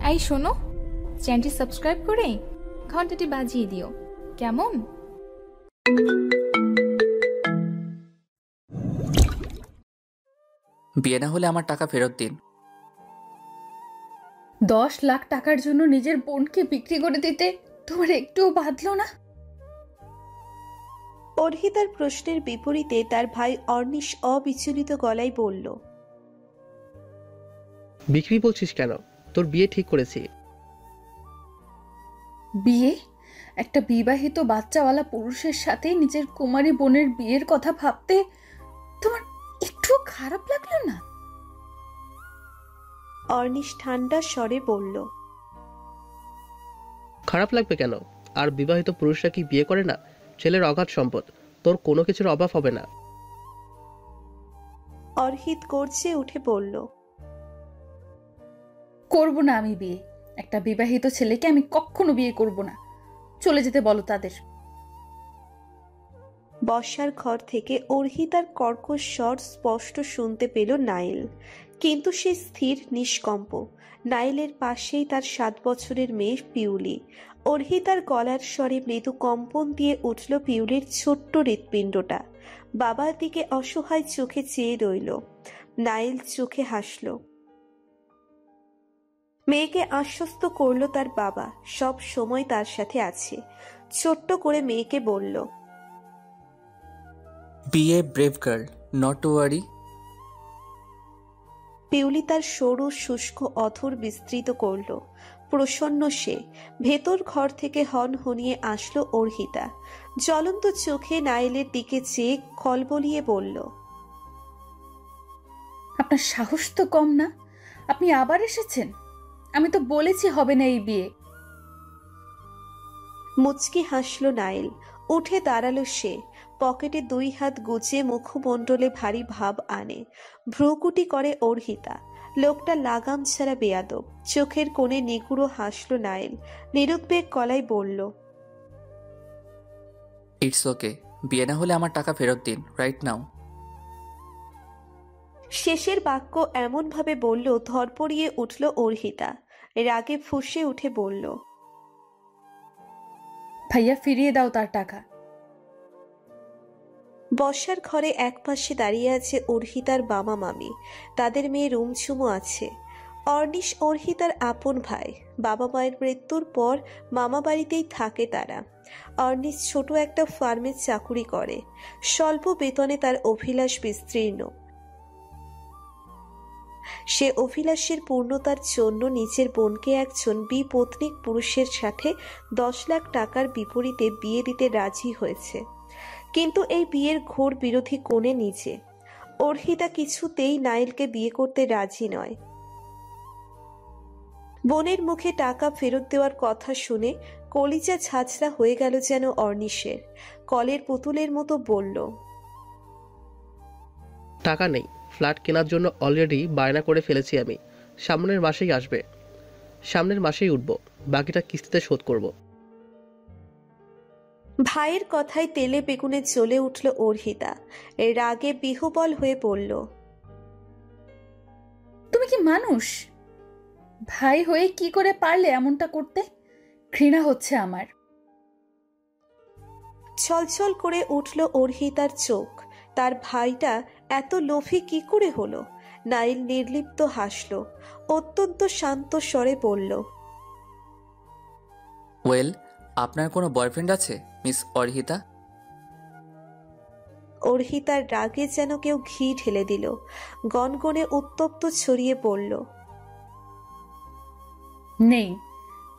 I শোনো, চ্যানেলটি subscribe করে ঘন্টাটি বাজিয়ে দিও, কেমন? বিয়ে না হলে আমার টাকা ফেরত দিন। 10 লাখ টাকার জন্য নিজের বোনকে বিক্রি করে দিতে তোমার একটুও বাধলো না? অর্হিতার প্রশ্নের বিপরীতে তার ভাই অর্নিশ অবিচলিত গলায় বলল, বিক্রি বলছিস কেন? তোর বিয়ে ঠিক করেছি। বিয়ে? একটা বিবাহিত বাচ্চাওয়ালা পুরুষের সাথে নিজের কুমারী বোনের বিয়ের কথা ভাবতে তোমার একটু খারাপ লাগলো না? অর্নিশ ঠান্ডা স্বরে বলল, খারাপ লাগবে কেন? আর বিবাহিত পুরুষরা কি বিয়ে করে না? ছেলের অগাধ সম্পদ, তোর কোনো কিছুর অভাব হবে না। অর্হিত গর্জে উঠে বলল, করব না আমি বিয়ে। একটা বিবাহিত ছেলেকে আমি কখনো বিয়ে করব না। চলে যেতে বলো তাদের। বসার ঘর থেকে অর্হিতার কর্কশ স্বর স্পষ্ট শুনতে পেল নাইল, কিন্তু সে স্থির নিষ্কম্প। নাইলের পাশেই তার 7 বছরের মেয়ে পিউলি। অর্হিতার গলার স্বরে মৃদু কম্পন দিয়ে উঠল পিউলির ছোট্ট হৃৎপিণ্ডটা। বাবার দিকে অসহায় চোখে চেয়ে রইল। নাইল চোখে হাসল। মেয়েকে আশ্বস্ত করল তার বাবা সব সময় তার সাথে আছে। ছোট্ট করে মেয়েকে বলল, be a brave girl, not to worry. Piuli তার সরু শুষ্ক অধর বিস্তৃত করল। প্রসন্ন সে। ভেতর ঘর থেকে হনহনিয়ে আসলো অর্হিতা। জ্বলন্ত চোখে নাইলের দিকে চেয়ে খলবলিয়ে বলল, আপনার সাহস তো কম না? আপনি আবার এসেছেন? আমি তো বলেছি হবে না এই বিয়ে। মুচকি হাসল নাইল। উঠে দাঁড়ালো সে। পকেটে 2 হাত গুজে মুখমণ্ডলে ভারী ভাব আনে। ভ্রুকুটি করে অর্হিতা। লোকটা লাগাম ছাড়া বেয়াদব। চোখের কোণে নিগুড়ো হাসল নাইল। নিরুদ্বেগ গলায় বলল, ইটস ওকে, বিয়ে না হলে আমার টাকা ফেরত দিন রাইট নাও। শেষের বাক্য এমন ভাবে বলল ধরপড়িয়ে উঠল অর্হিতা। রাগে ফুঁসে উঠে বলল, ভাইয়া ফিরিয়ে দাও তার টাকা। বসার ঘরে একপাশে দাঁড়িয়ে আছে অর্হিতার মামা মামি। তাদের মেয়ে রুমঝুমও আছে। অর্নিশ অর্হিতার আপন ভাই। বাবা মায়ের মৃত্যুর পর মামা বাড়িতেই থাকে তারা। অর্নিশ ছোট একটা ফার্মে চাকুরি করে। স্বল্প বেতনে তার অভিলাষ বিস্তীর্ণ। সে অভিলাষের পূর্ণতার জন্য নিজের বোনকে একজন বিপত্নীক পুরুষের সাথে 10 লাখ টাকার বিপরীতে বিয়ে দিতে রাজি হয়েছে। কিন্তু এই বিয়ের ঘোর বিরোধী কোণে নিজে। অর্হিতা কিছুতেই নাইলকে বিয়ে করতে রাজি নয়। বোনের মুখে টাকা ফেরত দেওয়ার কথা শুনে কলিজা ঝাঁঝরা হয়ে গেল যেন অর্নিশের। কলের পুতুলের মতো বলল, টাকা নেই। ফ্ল্যাট কেনার জন্য অলরেডি বায়না করে ফেলেছি আমি। সামনের মাসেই আসবে। সামনের মাসেই উঠব। বাকিটা কিস্তিতে শোধ করব। ভাইয়ের কথায় তেলে বেগুনে জ্বলে উঠল অর্হিতা। এর রাগে বিহ্বল হয়ে পড়ল, তুমি কি মানুষ? ভাই হয়ে কি করে পারলে এমনটা করতে? ঘৃণা হচ্ছে আমার। ছলছল করে উঠল অর্হিতার চোখ। তার ভাইটা এত লোভী কি করে হলো? নাইল নির্লিপ্ত হাসল। অত্যন্ত শান্ত স্বরে বলল, ওয়েল, আপনার কোনো বয়ফ্রেন্ড আছে মিস অর্হিতা? অর্হিতার রাগে যেন কেউ ঘি ঢেলে দিল। গনগনে উত্তপ্ত ছড়িয়ে পড়ল, নেই।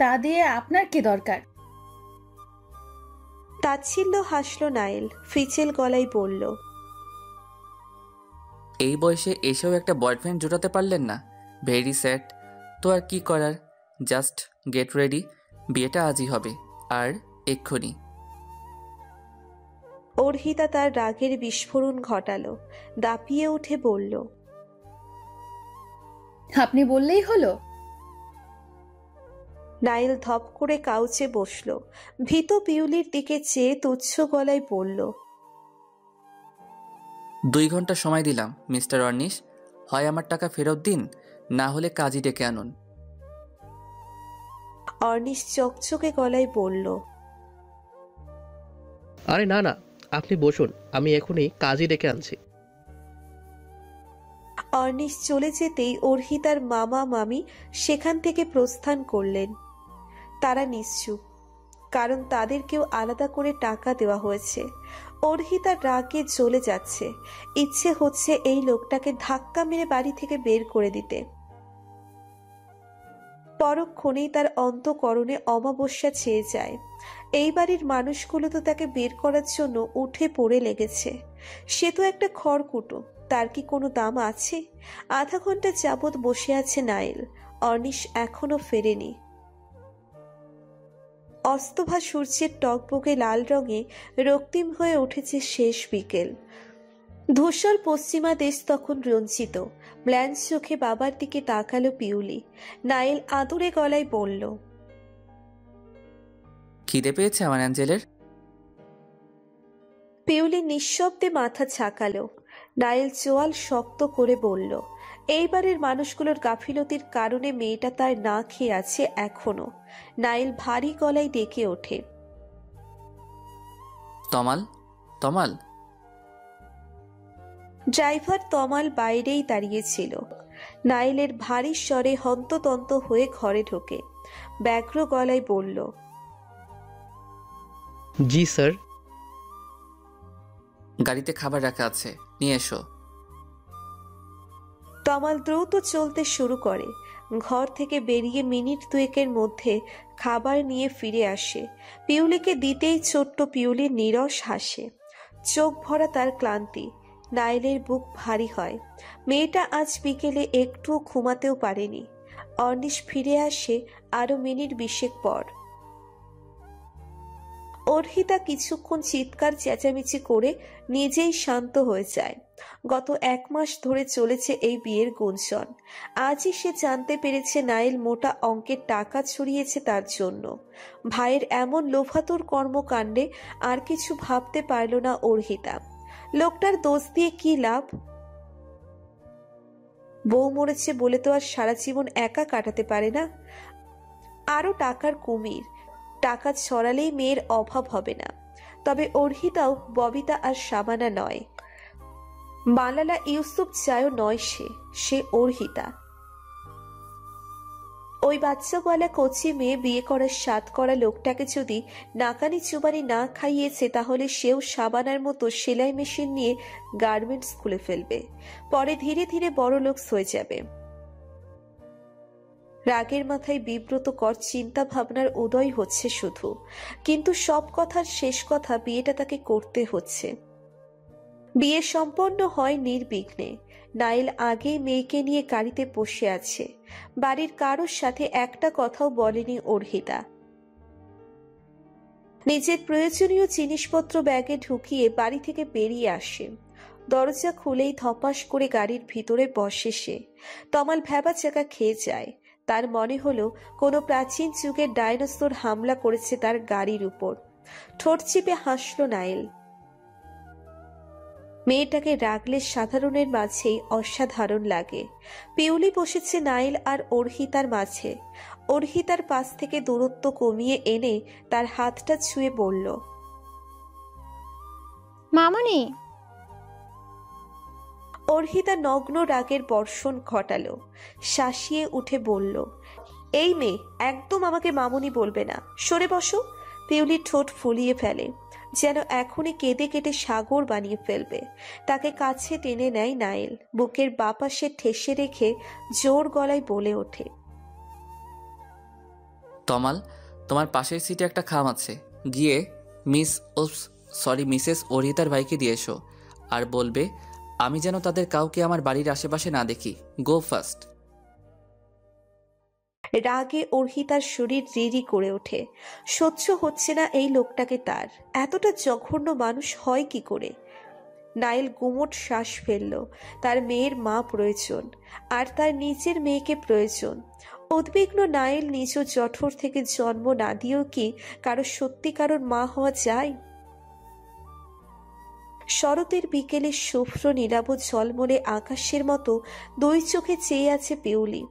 তা দিয়ে আপনার কি দরকার? তাচ্ছিল্য হাসল নাইল। ফিচেল গলায় বলল, এই বয়সে এসেও একটা বয়ফ্রেন্ড জোটাতে পারলেন না? Very sad. তো আর কি করার, জাস্ট গেট রেডি, বিয়েটা আজই হবে, আর এক্ষুনি। অর্হিতা তার রাগের বিস্ফোরণ ঘটালো। দাপিয়ে উঠে বলল, আপনি বললেই হলো? নাইল ধপ করে কাউচে বসল। ভীত পিউলির দিকে চেয়ে তুচ্ছ গলায় বলল, 2 ঘন্টা সময় দিলাম মিস্টার অর্নিশ, হয় আমার টাকা ফেরত দিন, না হলে কাজী ডেকে আনুন। অর্নিশ চকচকে গলায় বলল, আরে না না, আপনি বসুন, আমি এখনই কাজই ডেকে আনছি। অর্নিশ চলে যেতেই অর্হিতার মামা মামি সেখান থেকে প্রস্থান করলেন। তারা নিশ্চুপ, কারণ তাদেরকেও আলাদা করে টাকা দেওয়া হয়েছে। অর্হিতার রাগে জ্বলে যাচ্ছে, ইচ্ছে হচ্ছে এই লোকটাকে ধাক্কা মেরে বাড়ি থেকে বের করে দিতে। পরক্ষণেই তার অন্তঃকরণে অমাবস্যা ছেয়ে যায়। এই বাড়ির মানুষগুলো তো তাকে বের করার জন্য উঠে পড়ে লেগেছে। সে তো একটা খড়কুটো, তার কি কোনো দাম আছে? আধা ঘন্টা যাবৎ বসে আছে নাইল, অর্নিশ এখনো ফেরেনি। অস্তভা সূর্যের টকবকে লাল রঙে রক্তিম হয়ে উঠেছে শেষ বিকেল। ধূসর পশ্চিমা দেশ তখন রঞ্জিত। ম্লান চোখে বাবার দিকে তাকালো পিউলি। নাইল আদুরে গলায় বলল, খিদে পেয়েছে আমার অ্যাঞ্জেলের? পিউলি নিঃশব্দে মাথা ঝাঁকালো। নাইল চোয়াল শক্ত করে বলল, এইবারের মানুষগুলোর গাফিলতির কারণে মেয়েটা তার না খেয়ে আছে এখনো। নাইল ভারী গলায় ডেকে ওঠে, তমাল, তমাল। ড্রাইভার তমাল বাইরেই দাঁড়িয়েছিল। নাইলের ভারী স্বরে হন্ততন্ত হয়ে ঘরে ঢোকে। ব্যগ্র গলায় বলল, জি স্যার। গাড়িতে খাবার রাখা আছে, নিয়ে এসো। তমাল দ্রুত চলতে শুরু করে। ঘর থেকে বেরিয়ে মিনিট দুয়েকের মধ্যে খাবার নিয়ে ফিরে আসে। পিউলিকে দিতেই ছোট্ট পিউলি নীরস হাসে, চোখ ভরা তার ক্লান্তি। নাইলের বুক ভারী হয়। মেয়েটা আজ বিকেলে একটুও ঘুমাতেও পারেনি। অর্নিশ ফিরে আসে আরো মিনিট 20 পর। অর্হিতা কিছুক্ষণ চিৎকার চেঁচামেচি করে নিজেই শান্ত হয়ে যায়। গত 1 মাস ধরে চলেছে এই বিয়ের গুঞ্জন। আজই সে জানতে পেরেছে নাইল মোটা অঙ্কের টাকা ছড়িয়েছে তার জন্য। ভাইয়ের এমন লোভাতুর কর্মকাণ্ডে আর কিছু ভাবতে পারল না অর্হিতা। লোকটার দোষ দিয়ে কি লাভ? বউ মরেছে বলে তো আর সারা জীবন একা কাটাতে পারে না। আরো টাকার কুমির, টাকা ছড়ালেই মেয়ের অভাব হবে না। তবে অর্হিতাও ববিতা আর শাবানা নয়, মালালা ইউসুফ চায়ও নয়। সে অর্হিতা। ওই বাচ্চাওয়ালা কচি মেয়ে বিয়ে করার স্বাদ করা লোকটাকে যদি নাকানি চুবানি না খাইয়েছে, তাহলে সেও শাবানার মতো সেলাই মেশিন নিয়ে গার্মেন্টস খুলে ফেলবে। পরে ধীরে ধীরে বড় লোক হয়ে যাবে। রাগের মাথায় বিব্রতকর চিন্তা ভাবনার উদয় হচ্ছে শুধু। কিন্তু সব কথার শেষ কথা, বিয়েটা তাকে করতে হচ্ছে। বিয়ে সম্পন্ন হয় নির্বিঘ্নে। নাইল আগেই মেয়েকে নিয়ে গাড়িতে বসে আছে। বাড়ির কারোর সাথে একটা কথাও বলেনি অর্হিতা। নিজের প্রয়োজনীয় জিনিসপত্র ব্যাগে ঢুকিয়ে বাড়ি থেকে বেরিয়ে আসে। দরজা খুলেই ধপাস করে গাড়ির ভিতরে বসে সে। তমাল ভ্যাবাচ্যাকা খেয়ে যায়। তার মনে হলো কোনো প্রাচীন যুগের ডাইনোসর হামলা করেছে তার গাড়ির উপর। ঠোঁট চিপে হাসল নাইল। মেয়েটাকে রাগলে সাধারণের মাঝেই অসাধারণ লাগে। পিউলি বসেছে নাইল আর অর্হিতার মাঝে। অর্হিতার পাশ থেকে দূরত্ব কমিয়ে এনে তার হাতটা ছুঁয়ে বলল, মামনি। অর্হিতা নগ্ন রাগের বর্ষণ ঘটালো। শাসিয়ে উঠে বলল, এই মেয়ে, একদম আমাকে মামুনি বলবে না, সরে বসো। পিউলি ঠোঁট ফুলিয়ে ফেলে, যেন এখনই কেঁদে কেটে সাগর বানিয়ে ফেলবে। তাকে কাছে টেনে নেয় নাইল। বুকের বাপাশে ঠেসে রেখে জোর গলায় বলে ওঠে, তমাল, তোমার পাশের সিটে একটা খাম আছে, গিয়ে মিসেস অর্হিতার ভাইকে দিয়ে এসো। আর বলবে আমি যেন তাদের কাউকে আমার বাড়ির আশেপাশে না দেখি। গো ফাস্ট। রাগে অর্হিতার শরীর রিরি করে ওঠে। সহ্য হচ্ছে না এই লোকটাকে তার। এতটা জঘন্য মানুষ হয় কি করে? নাইল গুমোট শ্বাস ফেলল। তার মেয়ের মা প্রয়োজন, আর তার নিজের মেয়েকে প্রয়োজন। উদ্বিগ্ন নাইল নিজ জঠর থেকে জন্ম না দিয়েও কি কারো সত্যিকারের মা হওয়া যায়? শরতের বিকেলে শুভ্র নীলাভ ঝলমলে আকাশের মতো দুই চোখে চেয়ে আছে পিউলি।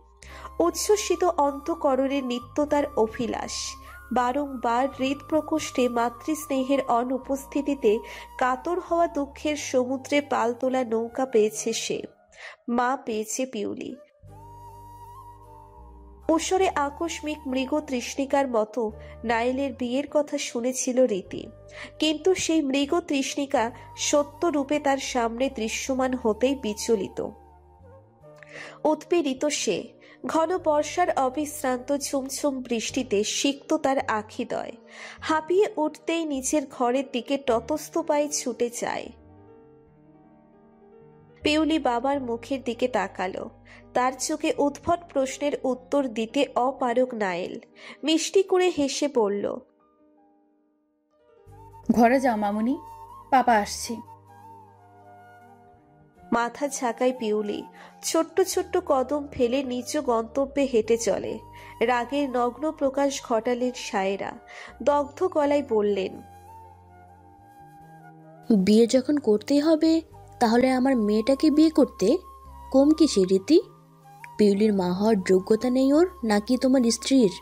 উচ্ছ্বসিত অন্তঃকরণের নিত্য তার অভিলাষ। বারংবার হৃদ প্রকোষ্ঠে মাতৃস্নেহের অনুপস্থিতিতে কাতর হওয়া দুঃখের সমুদ্রে পাল তোলা নৌকা পেয়েছে সে। মা পেয়েছে পিউলি। ঊষরে আকস্মিক মৃগ তৃষ্ণিকার মতো নাইলের বিয়ের কথা শুনেছিল রীতি, কিন্তু সেই মৃগ তৃষ্ণিকা সত্য রূপে তার সামনে দৃশ্যমান হতেই বিচলিত, উৎপীড়িত সে। ঘন বর্ষার অবিশ্রান্ত ঝুমঝুম বৃষ্টিতে সিক্ত তার আখিদয়, হাঁপিয়ে উঠতেই নিচের ঘরের দিকে ততস্থ পায়ে ছুটে যায়। পিউলি বাবার মুখের দিকে তাকালো। তার চোখে উদ্ভট প্রশ্নের উত্তর দিতে অপারগ নাইল মিষ্টি করে হেসে বলল, ঘরে যাও মামুনি, পাপা আসছে। মাথা ঝাঁকায় পিউলি। ছোট্ট ছোট্ট কদম ফেলে নিজ গন্তব্যে হেঁটে চলে। রাগের নগ্ন প্রকাশ ঘটালেন সায়েরা। দগ্ধ গলায় বললেন, বিয়ে যখন করতেই হবে তাহলে আমার মেয়েটাকে বিয়ে করতে কম কিসে রীতি? পিউলির মা হওয়ার যোগ্যতা নেই ওর, নাকি তোমার স্ত্রীর?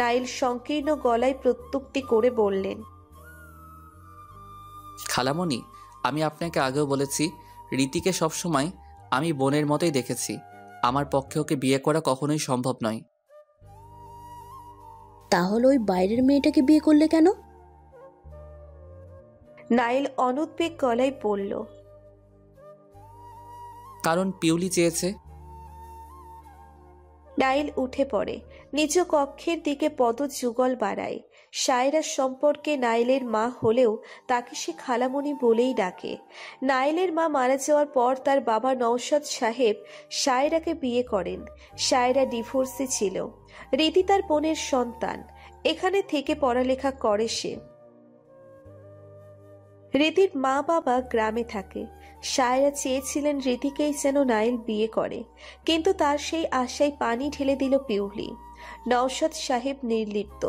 নাইল সংকীর্ণ গলায় প্রত্যুক্তি করে বললেন, খালামণি, আমি আপনাকে আগেও বলেছি, রীতিকে সবসময় আমি বোনের মতোই দেখেছি। আমার পক্ষে ওকে বিয়ে করা কখনোই সম্ভব নয়। তাহলে ওই বাইরের মেয়েটাকে বিয়ে করলে কেন? নাইল অনুদ্বেগ গলায় বলল, কারণ পিউলি চেয়েছে। নাইল উঠে পড়ে, নিজ কক্ষের দিকে পদযুগল বাড়ায়। সায়রা সম্পর্কে নাইলের মা হলেও তাকে সে খালামণি বলেই ডাকে। নাইলের মা মারা যাওয়ার পর তার বাবা নওশাদ সাহেব সায়রাকে বিয়ে করেন। সায়রা ডিভোর্সে ছিল। রীতি তার বোনের সন্তান। এখানে থেকে পড়ালেখা করে সে। রীতির মা বাবা গ্রামে থাকে। সায়রা চেয়েছিলেন রীতিকেই যেন নাইল বিয়ে করে, কিন্তু তার সেই আশায় পানি ঢেলে দিল পিউলি। নওশাদ সাহেব নির্লিপ্ত,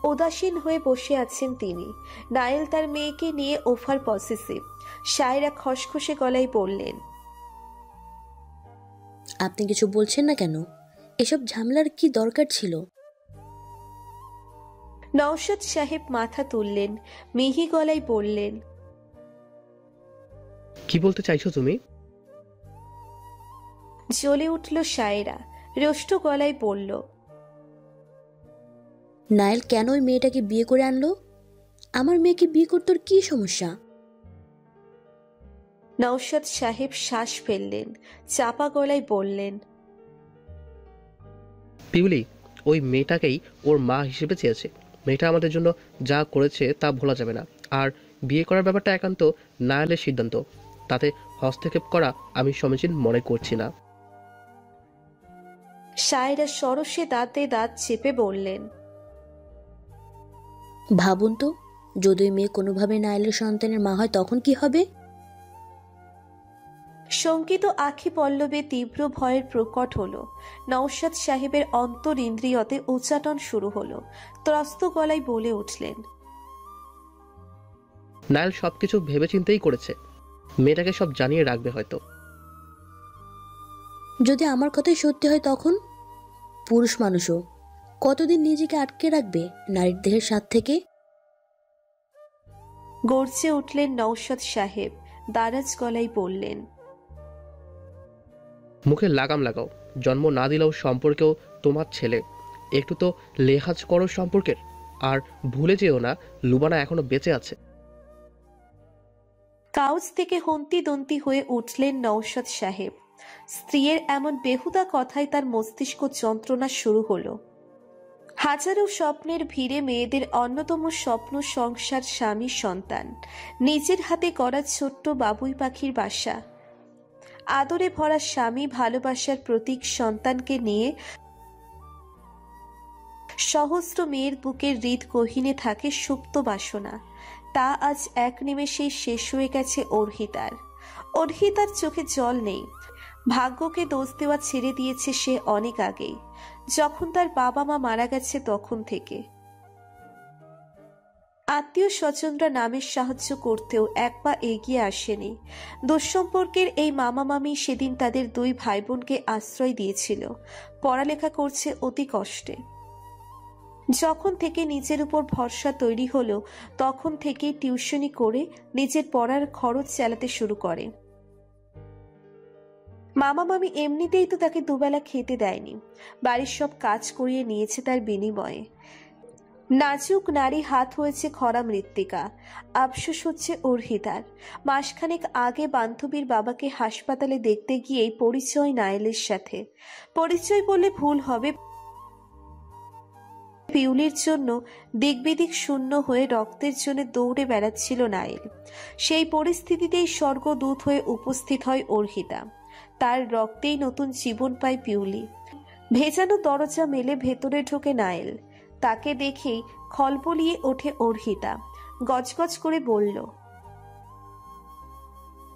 উদাসীন হয়ে বসে আছেন তিনি। নাইল তার মেয়েকে নিয়ে ওভার পসেসিভ। সায়রা খসখসে গলায় বললেন, আপনি কিছু বলছেন না কেন? এসব ঝামেলার কি দরকার ছিল? নওশাদ সাহেব মাথা তুললেন, মিহি গলায় বললেন, কি বলতে চাইছো তুমি? জ্বলে উঠল সায়রা, রুষ্ট গলায় বলল, নাইল কেন ওই মেয়েটাকে বিয়ে করে আনলো? আমার মেয়েকে বিয়ে করতে ওর কি সমস্যা? নওশাদ সাহেব শ্বাস ফেললেন, চাপা গলায় বললেন, পিউলি ওই মেয়েটাকেই ওর মা হিসেবে চেয়েছে। মেয়েটা আমাদের জন্য যা করেছে তা ভোলা যাবে না। আর বিয়ে করার ব্যাপারটা একান্ত নায়ালের সিদ্ধান্ত, তাতে হস্তক্ষেপ করা আমি সমীচীন মনে করছি না। সায়রা সরসে দাঁতে দাঁত চেপে বললেন, ভাবুন তো, যদি ওই মেয়ে কোনোভাবে নাইলের সন্তানের মা হয় তখন কি হবে? শঙ্কিত আখি পল্লবে তীব্র ভয়ের প্রকট হলো। নওশাদ সাহেবের অন্তর ইন্দ্রিয়তে উচ্চাটন শুরু হলো। ত্রস্ত গলায় বলে উঠলেন, নায়াল সবকিছু ভেবেচিন্তেই করেছে। মেয়েটাকে সব জানিয়ে রাখবে হয়তো। যদি আমার কথাই সত্যি হয় তখন? পুরুষ মানুষও কতদিন নিজেকে আটকে রাখবে নারীর দেহের স্বাদ থেকে? গর্জে উঠলেন নওশাদ সাহেব, দারাজ গলায় বললেন, মুখে লাগাম লাগাও। জন্ম না দিলেও সম্পর্কেও তোমার ছেলে। একটু তো লেহাজ করো সম্পর্কের। আর ভুলে যেও না, লুবানা এখনো বেঁচে আছে। কাউচ থেকে হন্তি দন্তি হয়ে উঠলেন নওশাদ সাহেব। স্ত্রীর এমন বেহুদা কথায় তার মস্তিষ্ক যন্ত্রণা শুরু হলো। হাজারো স্বপ্নের ভিড়ে মেয়েদের অন্যতম স্বপ্ন সংসার, স্বামী, সন্তান। নিজের হাতে করা ছোট্ট বাবুই পাখির বাসা, আদরে ভরা স্বামী, ভালোবাসার প্রতীক সন্তানকে নিয়ে সহস্র মেয়ের বুকের হৃদ গহীনে থাকে সুপ্ত বাসনা। তা আজ এক নিমেষেই শেষ হয়ে গেছে অর্হিতার। অর্হিতার চোখে জল নেই। ভাগ্যকে দোষ দেওয়া ছেড়ে দিয়েছে সে অনেক আগেই, যখন তার বাবা মা মারা গেছে তখন থেকে। আত্মীয় স্বজনরা নামের সাহায্য করতেও এক পা এগিয়ে আসেনি। দুঃসম্পর্কের এই মামা মামি সেদিন তাদের দুই ভাই বোনকে আশ্রয় দিয়েছিল। পড়ালেখা করছে অতি কষ্টে। যখন থেকে নিজের উপর ভরসা তৈরি হলো তখন থেকেই টিউশনি করে নিজের পড়ার খরচ চালাতে শুরু করে। মামা মামি এমনিতেই তো তাকে দুবেলা খেতে দেয়নি, বাড়ির সব কাজ করিয়ে নিয়েছে তার বিনিময়ে। নাজুক নারী হাত হয়েছে খরা মৃত্তিকা। আফসোস হচ্ছে অর্হিতার। মাসখানেক আগে বান্ধবীর বাবাকে হাসপাতালে দেখতে গিয়েই পরিচয় নাইলের সাথে। পরিচয় বললে ভুল হবে, পিউলির জন্য দিকবিদিক শূন্য হয়ে রক্তের জন্য দৌড়ে বেড়াচ্ছিল নাইল। সেই পরিস্থিতিতেই স্বর্গদূত হয়ে উপস্থিত হয় অর্হিতা। তার রক্তেই নতুন জীবন পায় পিউলি। ভেজানো দরজা মেলে ভেতরে ঢোকে নাইল। তাকে দেখেই খলবলিয়ে ওঠে অর্হিতা, গজগজ করে বলল,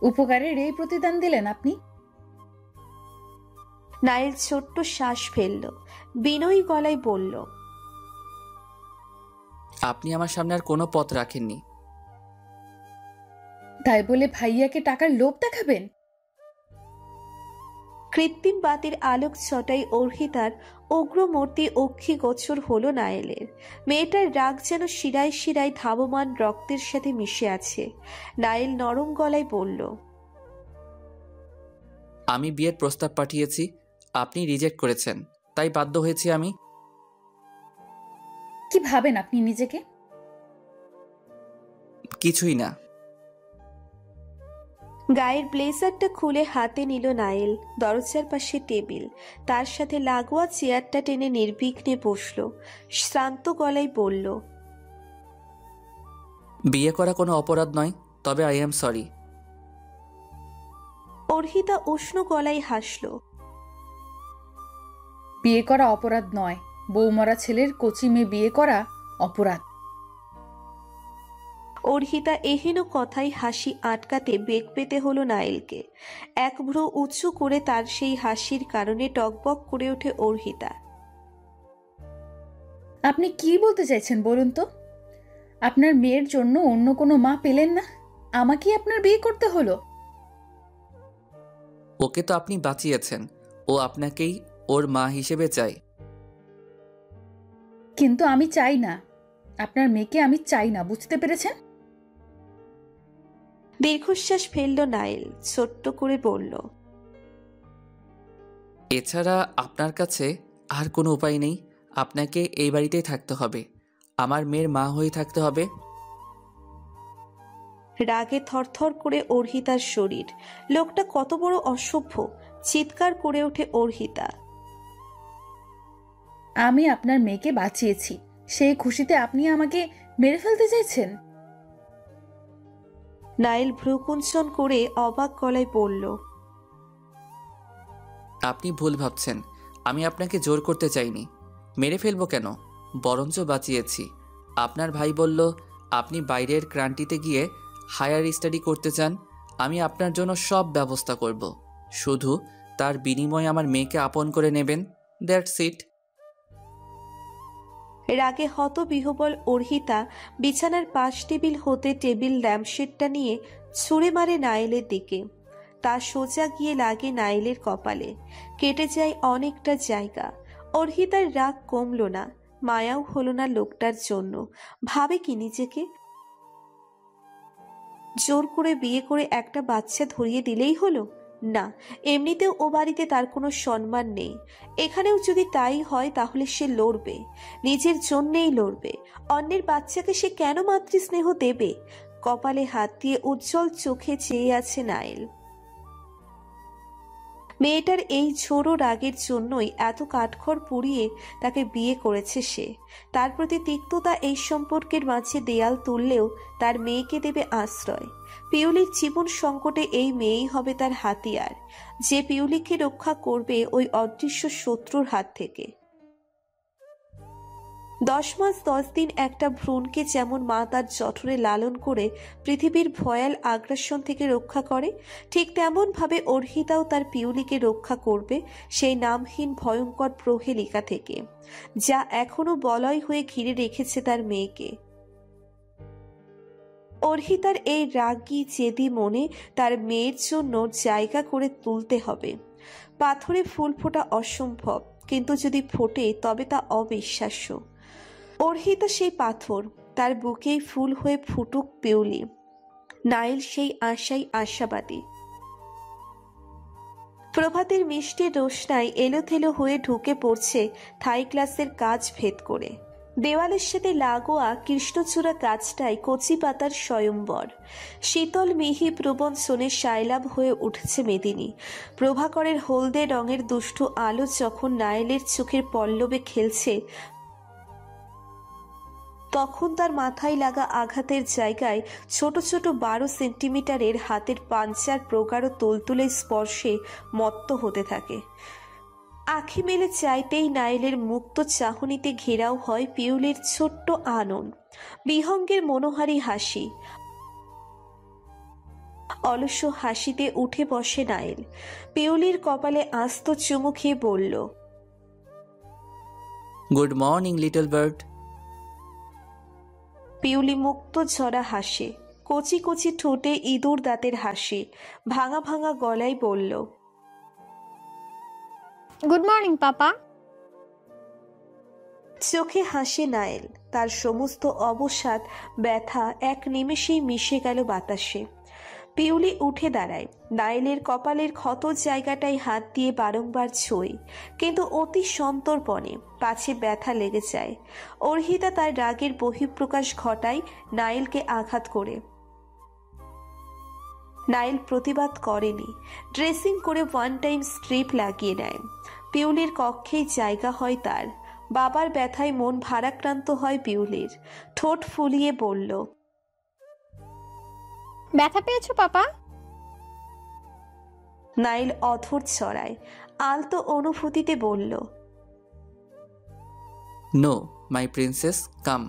উপকারের এই প্রতিদান দিলেন আপনি? নাইল ছোট্ট শ্বাস ফেলল, বিনয়ী গলায় বলল, আপনি আমার সামনে আর কোনো পথ রাখেননি। তাই বলে ভাইয়াকে টাকার লোভ দেখাবেন? কৃত্রিম বাতির আলোক ছটায় অর্হিতার উগ্রমূর্তি অক্ষিগোচর হলো নায়েলের। মেয়েটার রাগ যেন শিরায় শিরায় ধাবমান রক্তের সাথে মিশে আছে। নায়েল নরম গলায় বলল, আমি বিয়ের প্রস্তাব পাঠিয়েছি, আপনি রিজেক্ট করেছেন, তাই বাধ্য হয়েছি আমি। কি ভাবেন আপনি নিজেকে? কিছুই না। গায়ের ব্লেজারটা খুলে হাতে নিল নায়েল। দরজার পাশে টেবিল, তার সাথে লাগোয়া চেয়ারটা টেনে নির্বিঘ্নে বসলো। শ্রান্ত গলায় বলল, বিয়ে করা কোনো অপরাধ নয়, তবে আই এম সরি। অর্হিতা উষ্ণ গলায় হাসল, বিয়ে করা অপরাধ নয়, বৌমরা ছেলের কচি মেয়ে বিয়ে করা অপরাধ। অর্হিতা এহেন কথাই হাসি আটকাতে বেগ পেতে হলো নায়েলকে। এক ভ্রু উঁচু করে তার সেই হাসির কারণে টকবক করে ওঠে অর্হিতা। আপনি কি বলতে চাইছেন বলুন তো? আপনার মেয়ের জন্য অন্য কোনো মা পেলেন না, আমাকেই আপনার বিয়ে করতে হলো? ওকে তো আপনি বাঁচিয়েছেন, ও আপনাকেই ওর মা হিসেবে চাই। কিন্তু আমি চাই না, আপনার মেয়েকে আমি চাই না, বুঝতে পেরেছেন? দীর্ঘশ্বাস ফেলল নায়েল, ছোট্ট করে বলল, এছাড়া আপনার কাছে আর কোনো উপায় নেই। আপনাকে এই বাড়িতেই থাকতে হবে, আমার মেয়ের মা হয়ে থাকতে হবে। রাগে থরথর করে অর্হিতার শরীর। লোকটা কত বড় অসভ্য! চিৎকার করে ওঠে অর্হিতা। আমি আপনার মেয়েকে বাঁচিয়েছি, সেই খুশিতে আপনি আমাকে মেরে ফেলতে চাইছেন? নায়েল ভ্রুকুঞ্চন করে অবাক গলায় বলল, আপনি ভুল ভাবছেন, আমি আপনাকে জোর করতে চাইনি। মেরে ফেলবো কেন, বরঞ্চ বাঁচিয়েছি। আপনার ভাই বলল আপনি বাইরের ক্রান্তিতে গিয়ে হায়ার স্টাডি করতে চান, আমি আপনার জন্য সব ব্যবস্থা করব, শুধু তার বিনিময়ে আমার মেয়েকে আপন করে নেবেন, দ্যাটস ইট। রাগে হতবিহ্বল অর্হিতা বিছানার পাশ টেবিল হতে টেবিল ল্যাম্পশেডটা নিয়ে ছুঁড়ে মারে নায়েলের দিকে। তা সোজা গিয়ে লাগে নায়েলের কপালে, কেটে যায় অনেকটা জায়গা। অর্হিতার রাগ কমল না, মায়াও হলো না লোকটার জন্য। ভাবে কি নিজেকে? জোর করে বিয়ে করে একটা বাচ্চা ধরিয়ে দিলেই হলো? না, এমনিতেও ও বাড়িতে তার কোনো সম্মান নেই। এখানেও যদি তাই হয় তাহলে সে লড়বে, নিজের জন্যেই লড়বে। অন্যের বাচ্চাকে সে কেন মাতৃস্নেহ দেবে? কপালে হাত দিয়ে উজ্জ্বল চোখে চেয়ে আছে নায়েল। মেয়েটার এই ঝোড়ো রাগের জন্যই এত কাঠখড় পুড়িয়ে তাকে বিয়ে করেছে সে। তার প্রতি তিক্ততা এই সম্পর্কের মাঝে দেয়াল তুললেও তার মেয়েকে দেবে আশ্রয়। পিউলির জীবন সংকটে এই মেয়েই হবে তার হাতিয়ার, যে পিউলিকে রক্ষা করবে ওই অদৃশ্য শত্রুর হাত থেকে। 10 মাস 10 দিন একটা ভ্রূণকে যেমন মা তার জঠরে লালন করে পৃথিবীর ভয়াল আগ্রাসন থেকে রক্ষা করে, ঠিক তেমন ভাবে অর্হিতাও তার পিউলিকে রক্ষা করবে সেই নামহীন ভয়ঙ্কর প্রহেলিকা থেকে, যা এখনো বলয় হয়ে ঘিরে রেখেছে তার মেয়েকে। অর্হিতার এই রাগী জেদি মনে তার মেয়ের জন্য জায়গা করে তুলতে হবে। পাথরে ফুল ফোটা অসম্ভব, কিন্তু যদি ফোটে তবে তা অবিশ্বাস্য। অর্হিতা সেই পাথর, তার বুকেই ফুল হয়ে ফুটুক পিউলি। নাইল সেই আশাই আশাবাদী। প্রভাতের মিষ্টি রোশনায় এলোথেলো হয়ে ঢুকে পড়ছে থাই ক্লাসের কাজ ভেদ করে। দেওয়ালের সাথে লাগোয়া কৃষ্ণচূড়া গাছটায় কচি পাতার স্বয়ম্বর। শীতল মিহি প্রবঞ্চনে সাইলাব হয়ে উঠছে মেদিনী। প্রভাকরের হলদে রঙের দুষ্টু আলো যখন নায়েলের চোখের পল্লবে খেলছে, তখন তার মাথায় লাগা আঘাতের জায়গায় ছোট ছোট 12 সেন্টিমিটারের হাতের পাঞ্চার প্রগাঢ় তুলতুলে স্পর্শে মত্ত হতে থাকে। আখি মেলে চাইতেই নাইলের মুক্ত চাহনিতে ঘেরাও হয় পিউলির ছোট্ট আনন, বিহঙ্গের মনোহারী হাসি। অলস হাসিতে উঠে বসে নাইল। পিউলির কপালে আস্ত চুমু খেয়ে বলল, গুড মর্নিং লিটল বার্ড। পিউলি মুক্ত ঝরা হাসে, কচি কচি ঠোঁটে ইঁদুর দাঁতের হাসি। ভাঙা ভাঙা গলায় বলল, গুড মর্নিং পাপা। চোখে হাসে নায়েল। তার সমস্ত অবসাদ ব্যথা এক নিমেষেই মিশে গেল বাতাসে। পিউলি উঠে দাঁড়ায়। নায়েলের কপালের ক্ষত জায়গাটায় হাত দিয়ে বারংবার ছোঁয়, কিন্তু অতি সন্তর্পণে, পাছে ব্যথা লেগে যায়। অর্হিতা তার রাগের বহিঃপ্রকাশ ঘটায় নায়েলকে আঘাত করে। নাইল প্রতিবাদ করেনি, ড্রেসিং করে ওয়ান টাইম স্ট্রিপ লাগিয়ে নেয়। পিউলির কক্ষেই জায়গা হয় তার। বাবার ব্যথায় মন ভারাক্রান্ত হয় পিউলির। ঠোঁট ফুলিয়ে বলল, ব্যথা পেয়েছো পাপা? নাইল অধর ছড়ায়, আলতো অনুভূতিতে বলল, নো মাই প্রিন্সেস, কাম।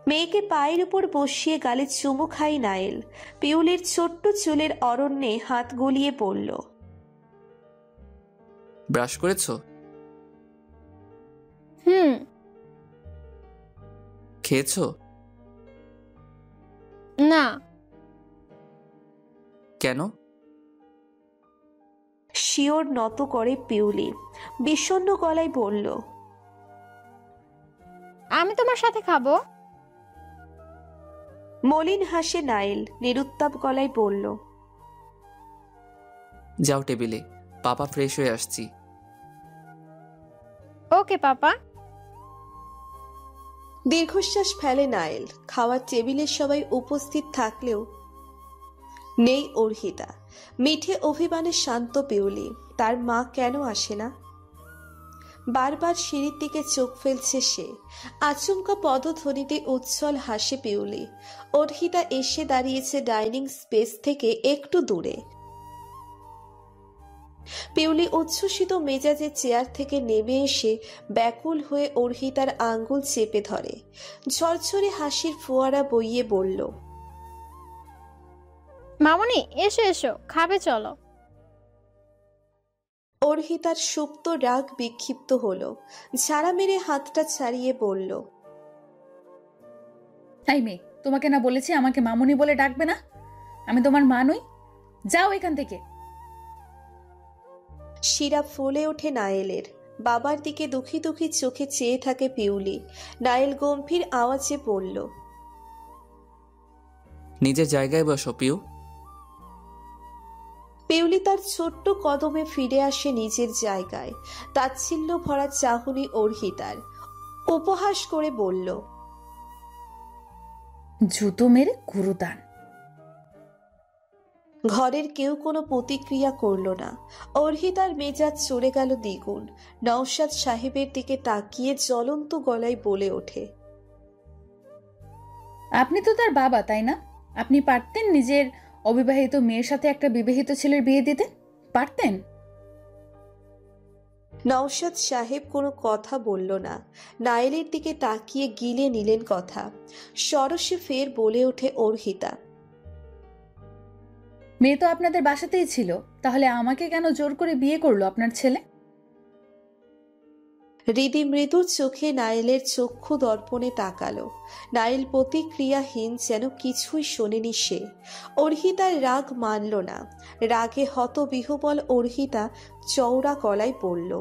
মেয়েকে পায়ের উপর বসিয়ে গালে চুমু খাই নাইল। পিউলির ছোট্ট চুলের অরণ্যে হাত গলিয়ে বলল, ব্রাশ করেছো? খেয়েছো? না। কেন? শিওর নত করে পিউলি। বিষণ্ণ গলায় বলল, আমি তোমার সাথে খাবো। মলিন হাসে নাইল। নিরুত্তাপ গলায় বলল, যাও টেবিলে, পাপা ফ্রেশ হয়ে আসছি। ওকে পাপা। দীর্ঘশ্বাস ফেলে নাইল। খাওয়ার টেবিলে সবাই উপস্থিত থাকলেও নেই অর্হিতা। মিঠে অভিমানে শান্ত পিউলি। তার মা কেন আসে না? বারবার সিঁড়ির দিকে চোখ ফেলছে সে। আচমকা পদধ্বনিতে উজ্জ্বল হাসে পিউলি। অর্হিতা এসে দাঁড়িয়েছে ডাইনিং স্পেস থেকে একটু দূরে। পিউলি উচ্ছ্বসিত মেজাজে চেয়ার থেকে নেমে এসে ব্যাকুল হয়ে অর্হিতার আঙ্গুল চেপে ধরে। ঝরঝরে হাসির ফোয়ারা বইয়ে বলল, মামনি এসো এসো, খাবে চলো। অর্হিতার সুপ্ত রাগ বিক্ষিপ্ত হলো। ঝাড়া মেরে হাতটা ছাড়িয়ে বলল, তাই মেয়ে, তোমাকে না বলেছি আমাকে মামুনি বলে ডাকবে না? আমি তোমার মা নই? যাও এখান থেকে। শিরা ফুলে ওঠে নায়েলের। বাবার দিকে দুঃখী দুঃখী চোখে চেয়ে থাকে পিউলি। নায়েল গম্ভীর আওয়াজে বলল, নিজের জায়গায় বসো পিউ। পিউলি তার ছোট্ট কদমে ফিরে আসে নিজের জায়গায়। তাচ্ছিল্য ভরা চাহনি অর্হিতার। উপহাস করে বলল, জুতো মেরে গুরুদান। ঘরের কেউ কোনো প্রতিক্রিয়া করল না। অর্হিতার মেজাজ চড়ে গেল দ্বিগুণ। নওশাদ সাহেবের দিকে তাকিয়ে জ্বলন্ত গলায় বলে ওঠে, আপনি তো তার বাবা, তাই না? আপনি পারতেন নিজের অবিবাহিত মেয়ের সাথে একটা বিবাহিত ছেলের বিয়ে দিতে? পারতেন? নওশাদ সাহেব কোনো কথা বলল না। নায়েলের দিকে তাকিয়ে গিলে নিলেন কথা। সরসে ফের বলে ওঠে অর্হিতা, মেয়ে তো আপনাদের বাসাতেই ছিল, তাহলে আমাকে কেন জোর করে বিয়ে করলো আপনার ছেলে? হৃদি মৃদুর চোখে নাইলের চক্ষু দর্পণে তাকালো। নাইল প্রতিক্রিয়াহীন, যেন কিছুই শোনেনি সে। অর্হিতার রাগ মানল না। রাগে হতবিহ্বল অর্হিতা চওড়া গলায় বলল,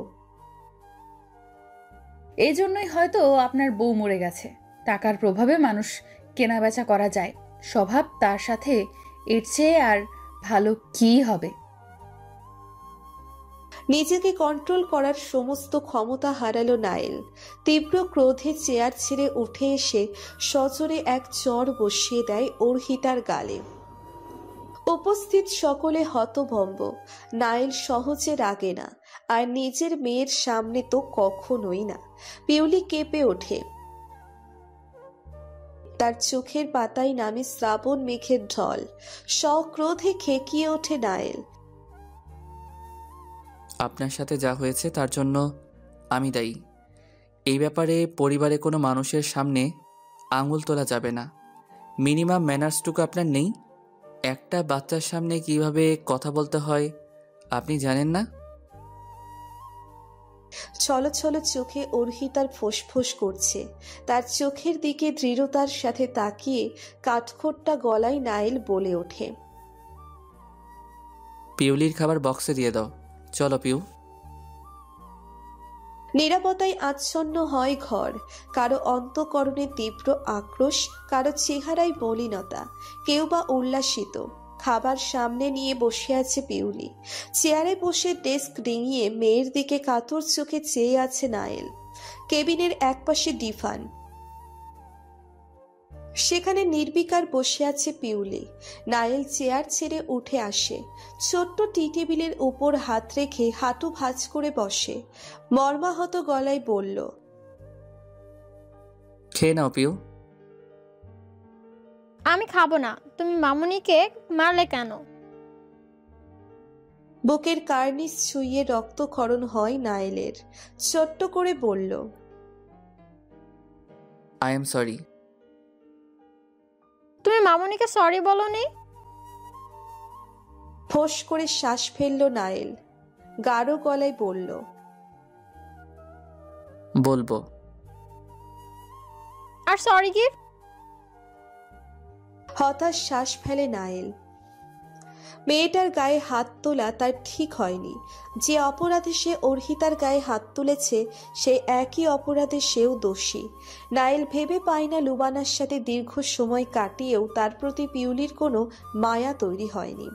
এই জন্যই হয়তো আপনার বউ মরে গেছে। টাকার প্রভাবে মানুষ কেনাবেচা করা যায়, স্বভাব তার সাথে এর চেয়ে আর ভালো কি হবে। নিজেকে কন্ট্রোল করার সমস্ত ক্ষমতা হারালো নাইল। তীব্র ক্রোধে চেয়ার ছেড়ে উঠে এসে সজোরে এক চড় বসিয়ে দেয় অর্হিতার গালে। উপস্থিত সকলে হতভম্ব। নাইল সহজে রাগে না, আর নিজের মেয়ের সামনে তো কখনোই না। পিউলি কেঁপে ওঠে। তার চোখের পাতায় নামে শ্রাবণ মেঘের ঢল। সক্রোধে খেকিয়ে ওঠে নাইল। আপনার সাথে যা হয়েছে তার জন্য আমি দায়ী। এই ব্যাপারে পরিবারে কোনো মানুষের সামনে আঙুল তোলা যাবে না। মিনিমাম ম্যানার্সটুকু আপনার নেই। একটা বাচ্চার সামনে কিভাবে কথা বলতে হয় আপনি জানেন না? ছলো ছলো চোখে অর্হিতার ফোঁসফোঁস করছে। তার চোখের দিকে দৃঢ়তার সাথে তাকিয়ে কাঠখোট্টা গলায় নাইল বলে ওঠে, পিউলির খাবার বক্সে দিয়ে দাও। চলো পিউ। নীরবতায় আচ্ছন্ন হয় ঘর। কারো অন্তঃকরণে তীব্র আক্রোশ, কারো চেহারায় মলিনতা, কেউ বা উল্লাসিত। খাবার সামনে নিয়ে বসে আছে পিউলি। চেয়ারে বসে ডেস্ক ডিঙিয়ে মেয়ের দিকে কাতর চোখে চেয়ে আছে নাইল। কেবিনের একপাশে ডিফান, সেখানে নির্বিকার বসে আছে পিউলি। নাইল চেয়ার ছেড়ে উঠে আসে। ছোট্ট টি টেবিলের উপর হাত রেখে হাঁটু ভাঁজ করে বসে। মর্মাহত গলায় বলল, খেয়ে নাও পিউ। আমি খাবো না। তুমি মামুনিকে মারলে কেন? বুকের কার্নিস ছুঁয়ে রক্তক্ষরণ হয় নাইলের। ছোট্ট করে বলল, আই এম সরি। তুমি মামুনিকে সরি বলোনি? ফোঁস করে শ্বাস ফেলল নাইল। গাঢ় গলায় বলল, বলবো। আর সরি কি? হতাশ শ্বাস ফেলে নাইল। মেয়েটার গায়ে হাত তোলা তার ঠিক হয়নি। যে অপরাধে সে অর্হিতার গায়ে হাত তুলেছে, সেই একই অপরাধে সেও দোষী। নাইল ভেবে পায় না লুবানার সাথে দীর্ঘ সময় কাটিয়েও তার প্রতি পিউলির কোনো মায়া তৈরি হয়নি।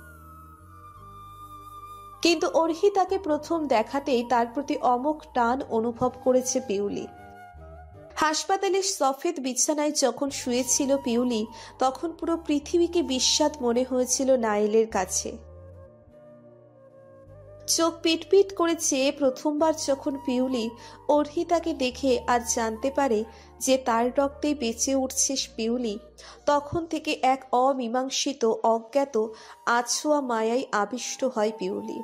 কিন্তু অর্হিতাকে প্রথম দেখাতেই তার প্রতি অমোঘ টান অনুভব করেছে পিউলি। হাসপাতালের সফেদ বিছানায় যখন শুয়েছিল পিউলি, তখন পুরো পৃথিবীকে বিস্বাদ মনে হয়েছিল নাইলের কাছে। চোখ পিটপিট করে চেয়ে প্রথমবার যখন পিউলি অর্হিতাকে দেখে আর জানতে পারে যে তার রক্তেই বেঁচে উঠছে পিউলি, তখন থেকে এক অমীমাংসিত অজ্ঞাত আছোয়া মায়ায় আবিষ্ট হয় পিউলি।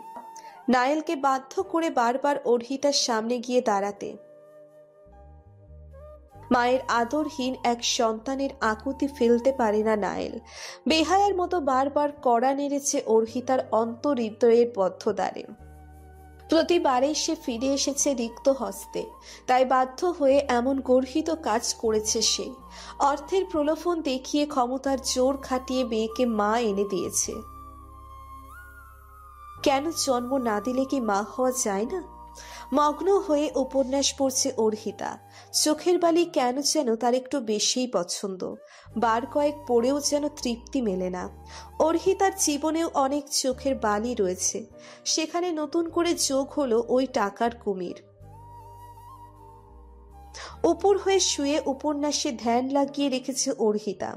নাইলকে বাধ্য করে বারবার অর্হিতার সামনে গিয়ে দাঁড়াতে। মায়ের আদরহীন এক সন্তানের আকুতি ফেলতে পারে না নাইল। বেহায়ার মতো বারবার কড়া নেড়েছে অর্হিতার অন্তর্হৃদয়ের বদ্ধদ্বারে। প্রতিবারেই সে ফিরে এসেছে রিক্ত হস্তে। তাই বাধ্য হয়ে এমন গর্হিত কাজ করেছে সে। অর্থের প্রলোভন দেখিয়ে ক্ষমতার জোর খাটিয়ে মেয়েকে মা এনে দিয়েছে। কেন জন্ম না দিলে কি মা হওয়া যায় না? মগ্ন হয়ে উপন্যাস পড়ছে অর্হিতা। চোখের বালি কেন যেন তার একটু বেশিই পছন্দ। বার কয়েক পড়েও যেন তৃপ্তি মেলে না। অর্হিতার জীবনেও অনেক চোখের বালি রয়েছে, সেখানে নতুন করে যোগ হলো ওই টাকার কুমির। উপর হয়ে শুয়ে উপন্যাসে ধ্যান লাগিয়ে রেখেছে অর্হিতা।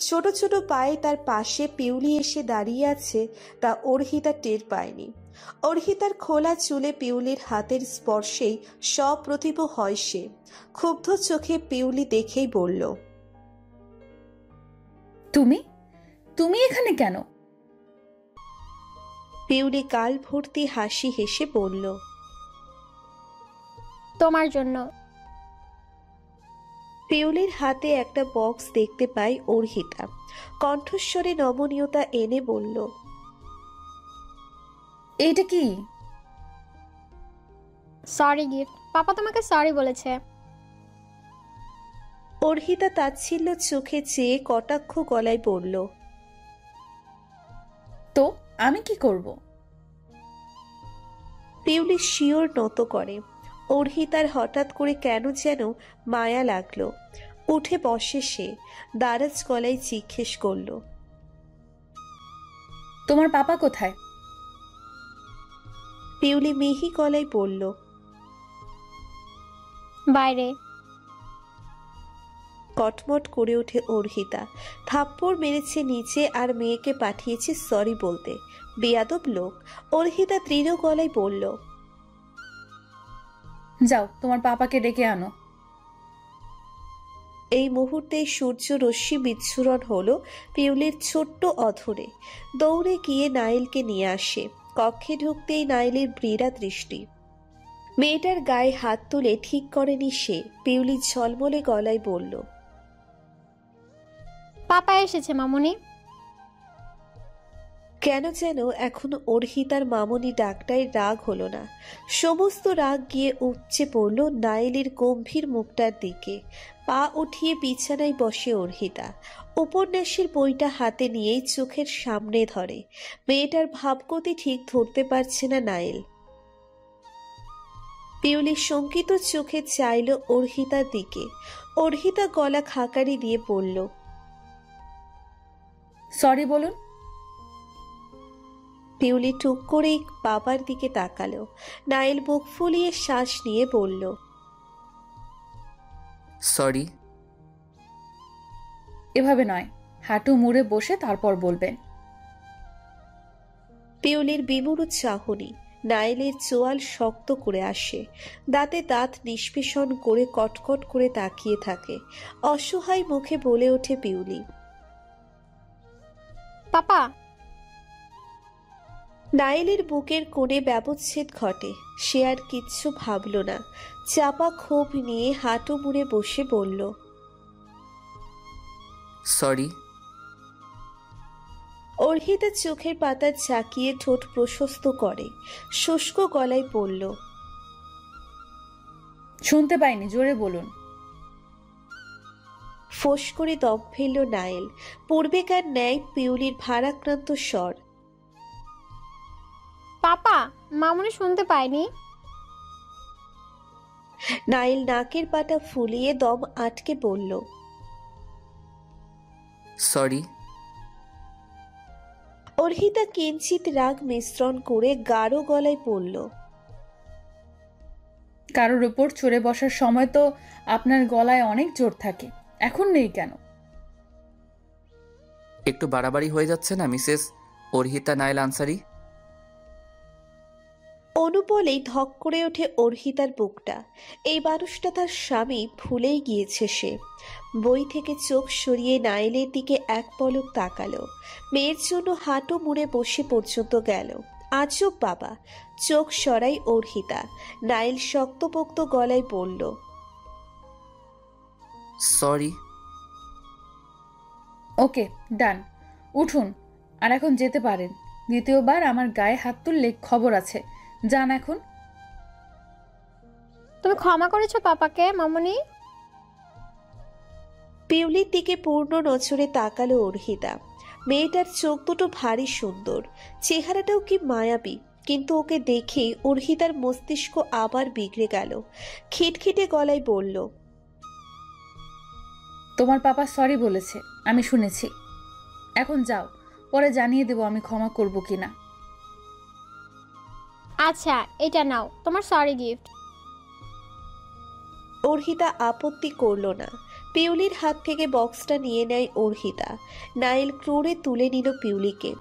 ছোট ছোট পায়ে তার পাশে পিউলি এসে দাঁড়িয়ে আছে, তা অর্হিতা টের পায়নি। অর্হিতার খোলা চুলে পিউলির হাতের স্পর্শেই সপ্রতিভ হয় সে। ক্ষুব্ধ চোখে পিউলি দেখেই বলল, তুমি তুমি এখানে কেন? পিউলি গাল ভর্তি হাসি হেসে বলল, তোমার জন্য। পিউলির হাতে একটা বক্স দেখতে পাই অর্হিতা। কণ্ঠস্বরে নমনীয়তা এনে বলল, এইটা কি? সরি গিফট, পাপা তোমাকে সরি বলেছে। অর্হিতা তাচ্ছিল্য চোখে চেয়ে কটাক্ষ গলায় পড়ল। তো আমি কি করব? পিউলি শিওর নত করে। অর্হিতার হঠাৎ করে কেন যেন মায়া লাগলো। উঠে বসে সে, দারাজ গলায় জিজ্ঞেস করল, তোমার পাপা কোথায়? পিউলি মিহি গলায় বলল, বাইরে। কটমট করে ওঠে অর্হিতা। থাপ্পড় মেরেছে নিচে আর মেয়েকে পাঠিয়েছে সরি বলতে। বেয়াদব লোক। অর্হিতা দৃঢ় গলায় বলল, যাও তোমার পাপাকে ডেকে আনো। এই মুহূর্তে সূর্য রশ্মি বিচ্ছুরণ হলো পিউলির ছোট্ট অধরে। দৌড়ে গিয়ে নাইলকে নিয়ে আসে। কক্ষে ঢুকতেই নাইলের ব্রীড়া দৃষ্টি। মেয়েটার গায়ে হাত তুলে ঠিক করেনি সে। পিউলি ঝলমলে গলায় বলল, পাপা এসেছে মামুনি। কেন যেন এখনো অর্হিতার মামনি ডাকটাই রাগ হলো না। সমস্ত রাগ গিয়ে উপচে পড়ল নাইলের গম্ভীর মুখটার দিকে। পা উঠিয়ে বিছানায় বসে অর্হিতা। উপন্যাসের বইটা হাতে নিয়েই চোখের সামনে ধরে। মেয়েটার ভাবগতি ঠিক ধরতে পারছে না নাইল। পিউলি শঙ্কিত চোখে চাইল অর্হিতার দিকে। অর্হিতা গলা খাকারি দিয়ে পড়ল, সরি বলুন। পিউলি টুক করেই বাবার দিকে তাকালো। নাইল বুক ফুলিয়ে শ্বাস নিয়ে বলল, সরি। এভাবে নয়, হাঁটু মুড়ে বসে তারপর বলবেন। পিউলির বিমূঢ় চাহনি। নাইলের চোয়াল শক্ত করে আসে। দাঁতে দাঁত নিষ্পেষণ করে কটকট করে তাকিয়ে থাকে। অসহায় মুখে বলে ওঠে পিউলি, পাপা। নাইলের বুকের কোণে ব্যবচ্ছেদ ঘটে। সে আর কিচ্ছু ভাবল না। চাপা ক্ষোভ নিয়ে হাঁটু মুড়ে বসে বলল, সরি। অর্হিতা চোখের পাতা ঝাঁকিয়ে ঠোঁট প্রশস্ত করে শুষ্ক গলায় বলল, শুনতে পাইনি, জোরে বলুন। ফোঁস করে দম ফেলল নাইল। পূর্বেকার ন্যায় পিউলির ভারাক্রান্ত স্বর, পাপা, মামুনি শুনতে পায়নি। নাইল নাকের পাটা ফুলিয়ে দম আটকে বলল, সরি। অর্হিতা কিঞ্চিত রাগ মিশ্রণ করে গাঢ় গলায় বলল, কারোর উপর চড়ে বসার সময় তো আপনার গলায় অনেক জোর থাকে, এখন নেই কেন? একটু বাড়াবাড়ি হয়ে যাচ্ছে না মিসেস অর্হিতা নাইল আনসারি? অনুপলেই ধক করে ওঠে অর্হিতার বুকটা। এই মানুষটা তার স্বামী ভুলেই গিয়েছে সে। বই থেকে চোখ সরিয়ে নাইলের দিকে এক পলক তাকালো। মেয়ের জন্য হাঁটু মুড়ে বসে পর্যন্ত গেল। আজব বাবা। চোখ সরাই অর্হিতা। নাইল শক্তপোক্ত গলায় বলল, সরি। ওকে, ডান, উঠুন আর এখন যেতে পারেন। দ্বিতীয়বার আমার গায়ে হাত তুললে খবর আছে, যান এখন। তুমি ক্ষমা করেছো পাপাকে মামুনি? পিউলির দিকে পূর্ণ নজরে তাকালো অর্হিতা। মেয়েটার চোখ দুটো ভারী সুন্দর, চেহারাটাও কি মায়াবী। কিন্তু ওকে দেখে অর্হিতার মস্তিষ্ক আবার বিগড়ে গেল। খিটখিটে গলায় বলল, তোমার পাপা সরি বলেছে, আমি শুনেছি। এখন যাও, পরে জানিয়ে দেবো আমি ক্ষমা করব কিনা। আচ্ছা, এটা নাও তোমার সরি গিফট। অর্হিতা আপত্তি করল না। পিউলির হাত থেকে বক্সটা নিয়ে নেয় অর্হিতা। নাইল ক্রোড়ে তুলে নিল পিউলিকে।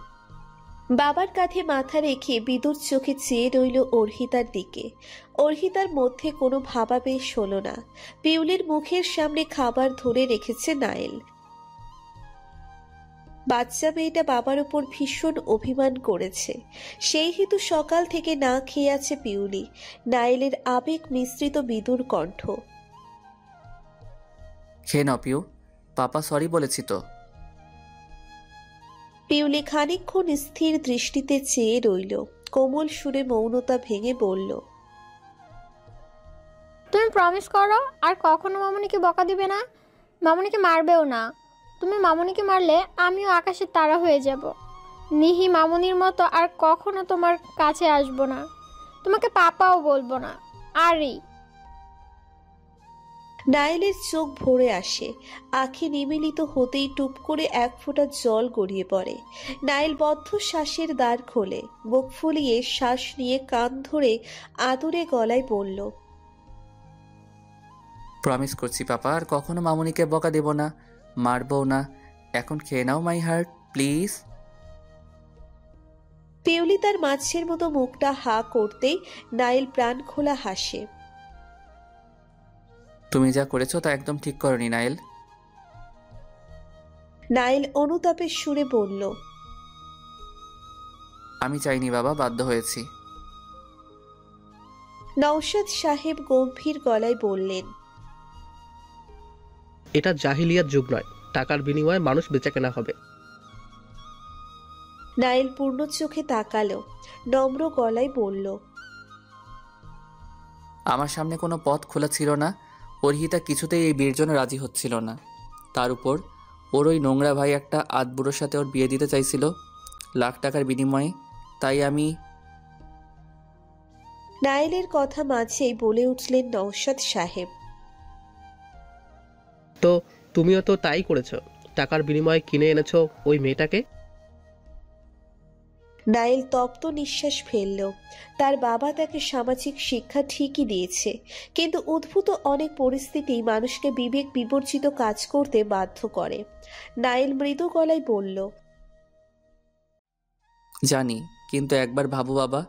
বাবার কাঁধে মাথা রেখে বিদুর চোখে চেয়ে রইল অর্হিতার দিকে। অর্হিতার মধ্যে কোনো ভাবাবেশ হলো না। পিউলির মুখের সামনে খাবার ধরে রেখেছে নাইল। বাচ্চা মেয়েটা বাবার উপর ভীষণ অভিমান করেছে। সেই হেতু সকাল থেকে না খেয়ে আছে পিউলি। নাইলের আবেগ মিশ্রিত বিদুর কণ্ঠ, খেয়ে নাও পিউ, পাপা সরি বলেছি তো। পিউলি খানিকক্ষণ স্থির দৃষ্টিতে চেয়ে রইল। কোমল সুরে মৌনতা ভেঙে বলল, প্রমিস করো আর কখনো মামুনিকে বকা দিবে না, মামুনিকে মারবেও না। তুমি মামুনিকে মারলে আমিও আকাশের তারা হয়ে যাব। নিহি মামুনির মতো আর কখনো তোমার কাছে আসবো না, তোমাকে পাপাও বলবো না। আরই নাইলের চোখ ভরে আসে, আঁখি নিমিলিত হতেই টুপ করে এক ফোঁটা জল গড়িয়ে পড়ে। নাইল বদ্ধ শ্বাসের দ্বার খোলে, বুক ফুলিয়ে শ্বাস নিয়ে কান ধরে আদুরে গলায় বলল, প্রমিস করছি পাপা আর কখনো মামুনিকে বকা দেব না, মারবও না। এখন খেয়ে নাও মাই হার্ট প্লিজ। পিউলি তার মাছের মতো মুখটা হা করতেই নাইল প্রাণ খোলা হাসে। তুমি যা করেছো তা একদম ঠিক করনি নাইল। নাইল অনুতাপের সুরে বলল, আমি চাইনি বাবা, বাধ্য হয়েছি। নওশাদ সাহেব গম্ভীর গলায় বললেন, এটা জাহিলিয়াত যুগ নয়, টাকার বিনিময়ে মানুষ বেচাকেনা হবে। নাইল পূর্ণ চোখে তাকালো, নম্র গলায় বলল, আমার সামনে কোনো পথ খোলা ছিল না। অর্হিতা কিছুতেই এই বিয়ের জন্য রাজি হচ্ছিল না। তার উপর ওর ওই নোংরা ভাই একটা আধবুড়োর সাথে ওর বিয়ে দিতে চাইছিল লাখ টাকার বিনিময়ে। তাই আমি নাইলের কথা মাঝেই বলে উঠলেন নওশাদ সাহেব, তো তুমিও তো তাই করেছো, টাকার বিনিময়ে কিনে এনেছো ওই মেয়েটাকে। নাইল তপ্ত নিঃশ্বাস ফেলল। তার বাবা তাকে সামাজিক শিক্ষা ঠিকই দিয়েছে, কিন্তু উদ্ভূত অনেক পরিস্থিতি মানুষকে বিবেক বিবর্জিত কাজ করতে বাধ্য করে। নাইল মৃদু গলায় বলল, জানি, কিন্তু একবার ভাবো বাবা,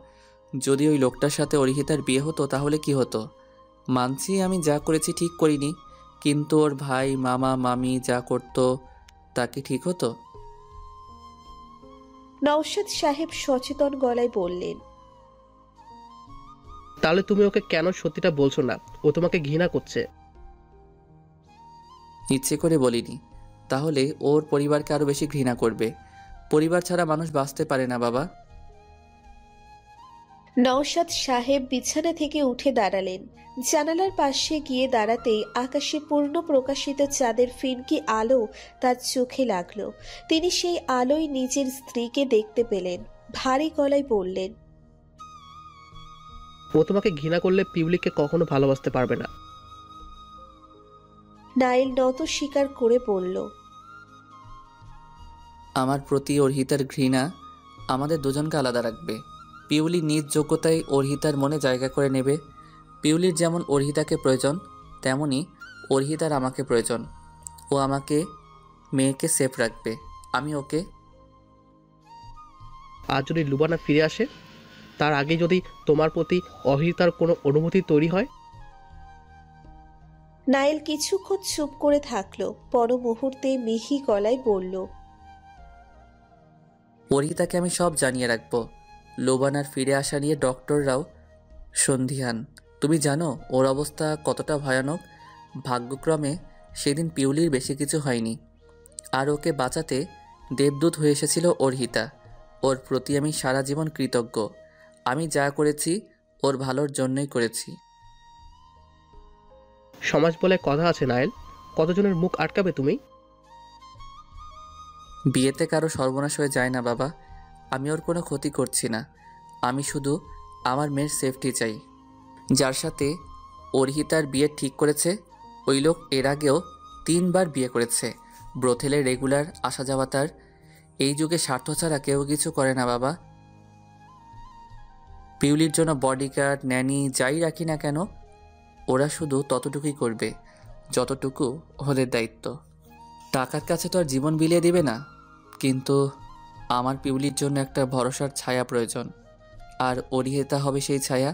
যদি ওই লোকটার সাথে অর্হিতার বিয়ে হতো তাহলে কি হতো? মানছি আমি যা করেছি ঠিক করিনি, কিন্তু ওর ভাই মামা মামি যা করতো তা কি ঠিক হতো? নওশাদ সাহেব সচেতন গলায় বললেন, তাহলে তুমি ওকে কেন সত্যিটা বলছো না? ও তোমাকে ঘৃণা করছে। ইচ্ছে করে বলিনি, তাহলে ওর পরিবারকে আরো বেশি ঘৃণা করবে। পরিবার ছাড়া মানুষ বাঁচতে পারে না বাবা। নওশাদ সাহেব বিছানা থেকে উঠে দাঁড়ালেন। জানালার পাশে গিয়ে দাঁড়াতেই আকাশে পূর্ণ প্রকাশিত চাঁদের ফিনকি আলো তার চোখে লাগলো। তিনি সেই আলোয় নিজের স্ত্রীকে দেখতে পেলেন। ভারী গলায় বললেন, ও তোমাকে ঘৃণা করলে পিউলিকে কখনো ভালোবাসতে পারবে না। নাইল নত স্বীকার করে বলল, আমার প্রতি অর্হিতার ঘৃণা আমাদের দুজনকে আলাদা রাখবে। পিউলি নিজ যোগ্যতায় অর্হিতার মনে জায়গা করে নেবে। পিউলির যেমন অর্হিতাকে প্রয়োজন, তেমনি অর্হিতার আমাকে প্রয়োজন। ও আমাকে মেয়েকে সেফ রাখবে, আমি ওকে। আর যদি লুবানা ফিরে আসে, তার আগে যদি তোমার প্রতি অহিতার কোনো অনুভূতি তৈরি হয়? নাইল কিছুক্ষণ চুপ করে থাকলো, পর মুহূর্তে মিহি গলায় বলল, অর্হিতাকে আমি সব জানিয়ে রাখবো। লোবানার ফিরে আসা নিয়ে ডক্টররাও সন্ধিহান। তুমি জানো ওর অবস্থা কতটা ভয়ানক। ভাগ্যক্রমে সেদিন পিউলির বেশি কিছু হয়নি, আর ওকে বাঁচাতে দেবদূত হয়ে এসেছিল অর্হিতা। ওর প্রতি আমি সারা জীবন কৃতজ্ঞ। আমি যা করেছি ওর ভালোর জন্যই করেছি। সমাজ বলে কথা আছে নাইল, কতজনের মুখ আটকাবে তুমি? বিয়েতে কারো সর্বনাশ হয়ে যায় না বাবা। আমি ওর কোনো ক্ষতি করছি না, আমি শুধু আমার মেয়ের সেফটি চাই। যার সাথে অর্হিতার বিয়ে ঠিক করেছে ওই লোক এর আগেও 3 বার বিয়ে করেছে। ব্রোথেলে রেগুলার আসা যাওয়া তার। এই যুগে স্বার্থ ছাড়া কেউ কিছু করে না বাবা। পিউলির জন্য বডিগার্ড ন্যানি যাই রাখি না কেন, ওরা শুধু ততটুকুই করবে যতটুকু ওদের দায়িত্ব। টাকার কাছে তো আর জীবন বিলিয়ে দিবে না, কিন্তু আমার পিউলির জন্য একটা ভরসার ছায়া প্রয়োজন, আর অর্হিতা হবে সেই ছায়া।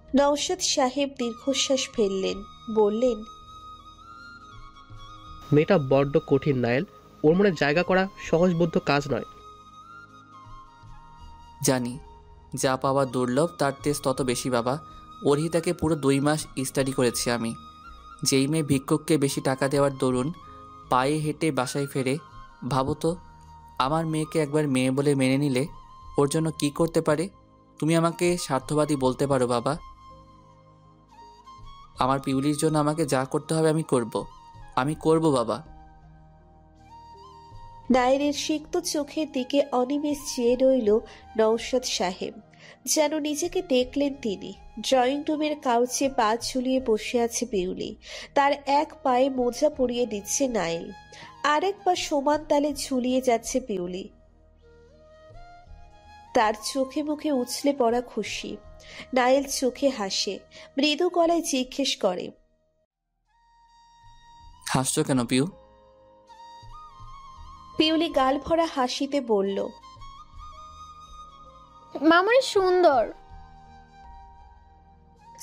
নওশাদ সাহেব দীর্ঘশ্বাস ফেললেন, বললেন, মেয়েটা বড্ড কঠিন নাইল, ওর মনে জায়গা করা সহজবোধ্য কাজ নয়। জানি, যা পাওয়া দুর্লভ তার তেজ তত বেশি বাবা। অর্হিতাকে পুরো 2 মাস স্টাডি করেছি আমি। যেই মেয়ে ভিক্ষুককে বেশি টাকা দেওয়ার দরুন পায়ে হেঁটে বাসায় ফেরে, ভাবো তো আমার মেয়েকে একবার মেয়ে বলে মেনে নিলে ওর জন্য কি করতে পারে। তুমি আমাকে স্বার্থবাদী বলতে পারো বাবা। আমার পিউলির জন্য আমাকে যা করতে হবে আমি করব বাবা। নাইলের সিক্ত চোখের দিকে অনিমেষ চেয়ে রইল নওশাদ সাহেব। যেন নিজেকে দেখলেন তিনি। ড্রয়িং রুমের কাউচে পা ঝুলিয়ে বসে আছে পিউলি। তার এক পায়ে মোজা পরিয়ে দিচ্ছে নাইল, আরেক পা সমান তালে ঝুলিয়ে যাচ্ছে পিউলি। তার চোখে মুখে উছলে পড়া খুশি। নাইল চোখে হাসে, মৃদু গলায় জিজ্ঞেস করে, হাসছো কেন পিউ? পিউলি গাল ভরা হাসিতে বলল, মামনি সুন্দর।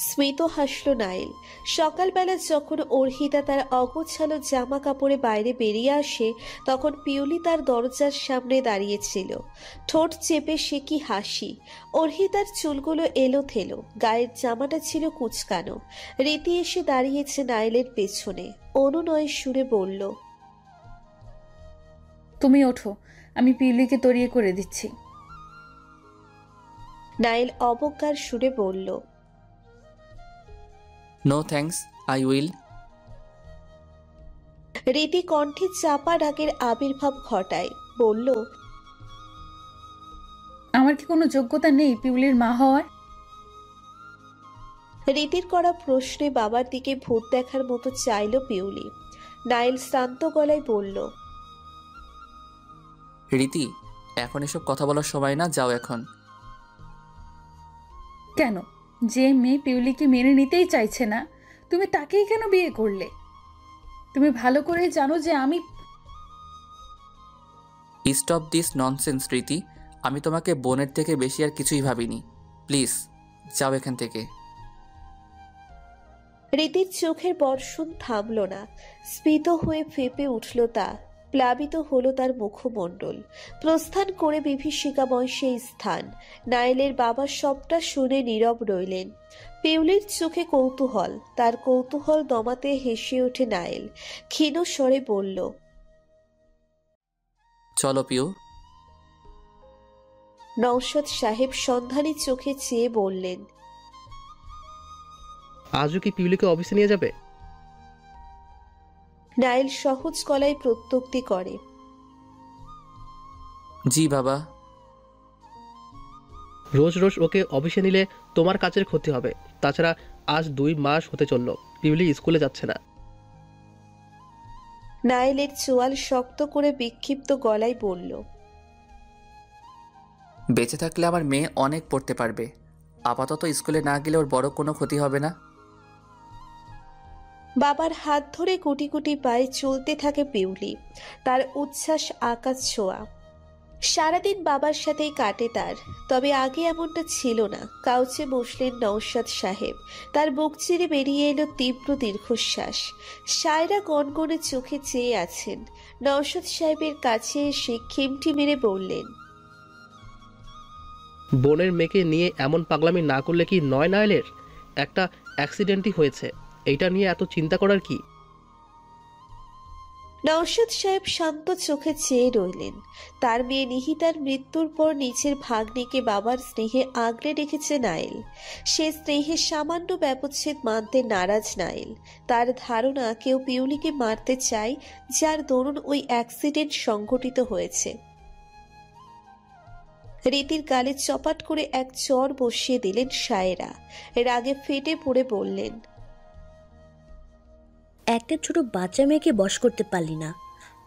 স্মিত হাসল নাইল। সকালবেলা যখন অর্হিতা তার অগোছালো জামা কাপড়ে বাইরে বেরিয়ে আসে, তখন পিউলি তার দরজার সামনে দাঁড়িয়েছিল। ঠোঁট চেপে সে কি হাসি! অর্হিতার চুলগুলো এলো থেলো, গায়ের জামাটা ছিল কুচকানো। রীতি এসে দাঁড়িয়েছে নাইলের পেছনে, অনুনয় সুরে বলল, তুমি ওঠো, আমি পিউলিকে তড়িয়ে করে দিচ্ছি। নাইল অবজ্ঞার সুরে বলল, নো থ্যাঙ্কস, আই উইল। রীতি কণ্ঠে চাপা ডাকের আবির্ভাব ঘটায়, বলল, আমার কি কোনো যোগ্যতা নেই পিউলির মা হওয়ার? রীতির করা প্রশ্নে বাবার দিকে ভূত দেখার মতো চাইল পিউলি। নাইল শান্ত গলায় বলল, রীতি, এখন এসব কথা বলার সময় না, যাও এখন। কেন? যে মেয়ে পিউলিকে মেনে নিতেই চাইছে না, তুমি তাকেই কেন বিয়ে করলে? তুমি ভালো করে জানো যে আমি। স্টপ দিস ননসেন্স রীতি। আমি তোমাকে বোনের থেকে বেশি আর কিছুই ভাবিনি। প্লিজ যাও এখান থেকে। রীতির চোখের বর্ষণ থামল না। স্ফীত হয়ে ফেপে উঠল তা, প্লাবিত হলো তার মুখমণ্ডল। প্রস্থান করে বিভীষিকাময় সেই স্থান। নাইলের বাবা সবটা শুনে নীরব রইলেন। পিউলির চোখে কৌতূহল, তার কৌতূহল দমাতে হেসে ওঠে নাইল। ক্ষীণ স্বরে বলল, চলো পিউ। নওশাদ সাহেব সন্ধানী চোখে চেয়ে বললেন, আজও কি পিউলিকে অফিসে নিয়ে যাবে? নাইল সহজ গলায় প্রত্যুক্তি করে, জি বাবা। রোজ রোজ ওকে অফিসে নিলে তোমার কাজের ক্ষতি হবে। তাছাড়া আজ 2 মাস হতে চলল পিউলি স্কুলে যাচ্ছে না। নাইলের চোয়াল শক্ত করে বিক্ষিপ্ত গলায় বলল, বেঁচে থাকলে আমার মেয়ে অনেক পড়তে পারবে। আপাতত স্কুলে না গেলে ওর বড় কোনো ক্ষতি হবে না। বাবার হাত ধরে কুটি কুটি পায়ে চলতে থাকে পিউলি। তার উচ্ছ্বাস আকাশ ছোঁয়া। সারাদিন বাবার সাথেই কাটে তার। তবে আগে এমনটা ছিল না। কাউচে বসলেন নওশাদ সাহেব। তার বুক চিরে বেরিয়ে এলো তীব্র দীর্ঘশ্বাস। সায়রা গনগনে চোখে চেয়ে আছেন। নওশাদ সাহেবের কাছে এসে খিমটি মেরে বললেন, বোনের মেয়েকে নিয়ে এমন পাগলামি না করলে কি নয় নাইলের? একটা অ্যাক্সিডেন্টই হয়েছে, এইটা নিয়ে এত চিন্তা করার কি? নওশাদ সাহেব শান্ত চোখে চেয়ে রইলেন। তার মেয়ে নিহিতার মৃত্যুর পর নিজের ভাগ্নিকে বাবার স্নেহে আগলে রেখেছে নাইল। সে স্নেহে সামান্য ব্যবচ্ছেদ মানতে নারাজ নাইল। তার ধারণা কেউ পিউলিকে মারতে চায়, যার দরুন ওই অ্যাক্সিডেন্ট সংঘটিত হয়েছে। রীতির গালে চপাট করে এক চর বসিয়ে দিলেন সায়রা। রাগে ফেটে পড়ে বললেন, একটা ছোট বাচ্চা মেয়েকে বশ করতে পারলি না,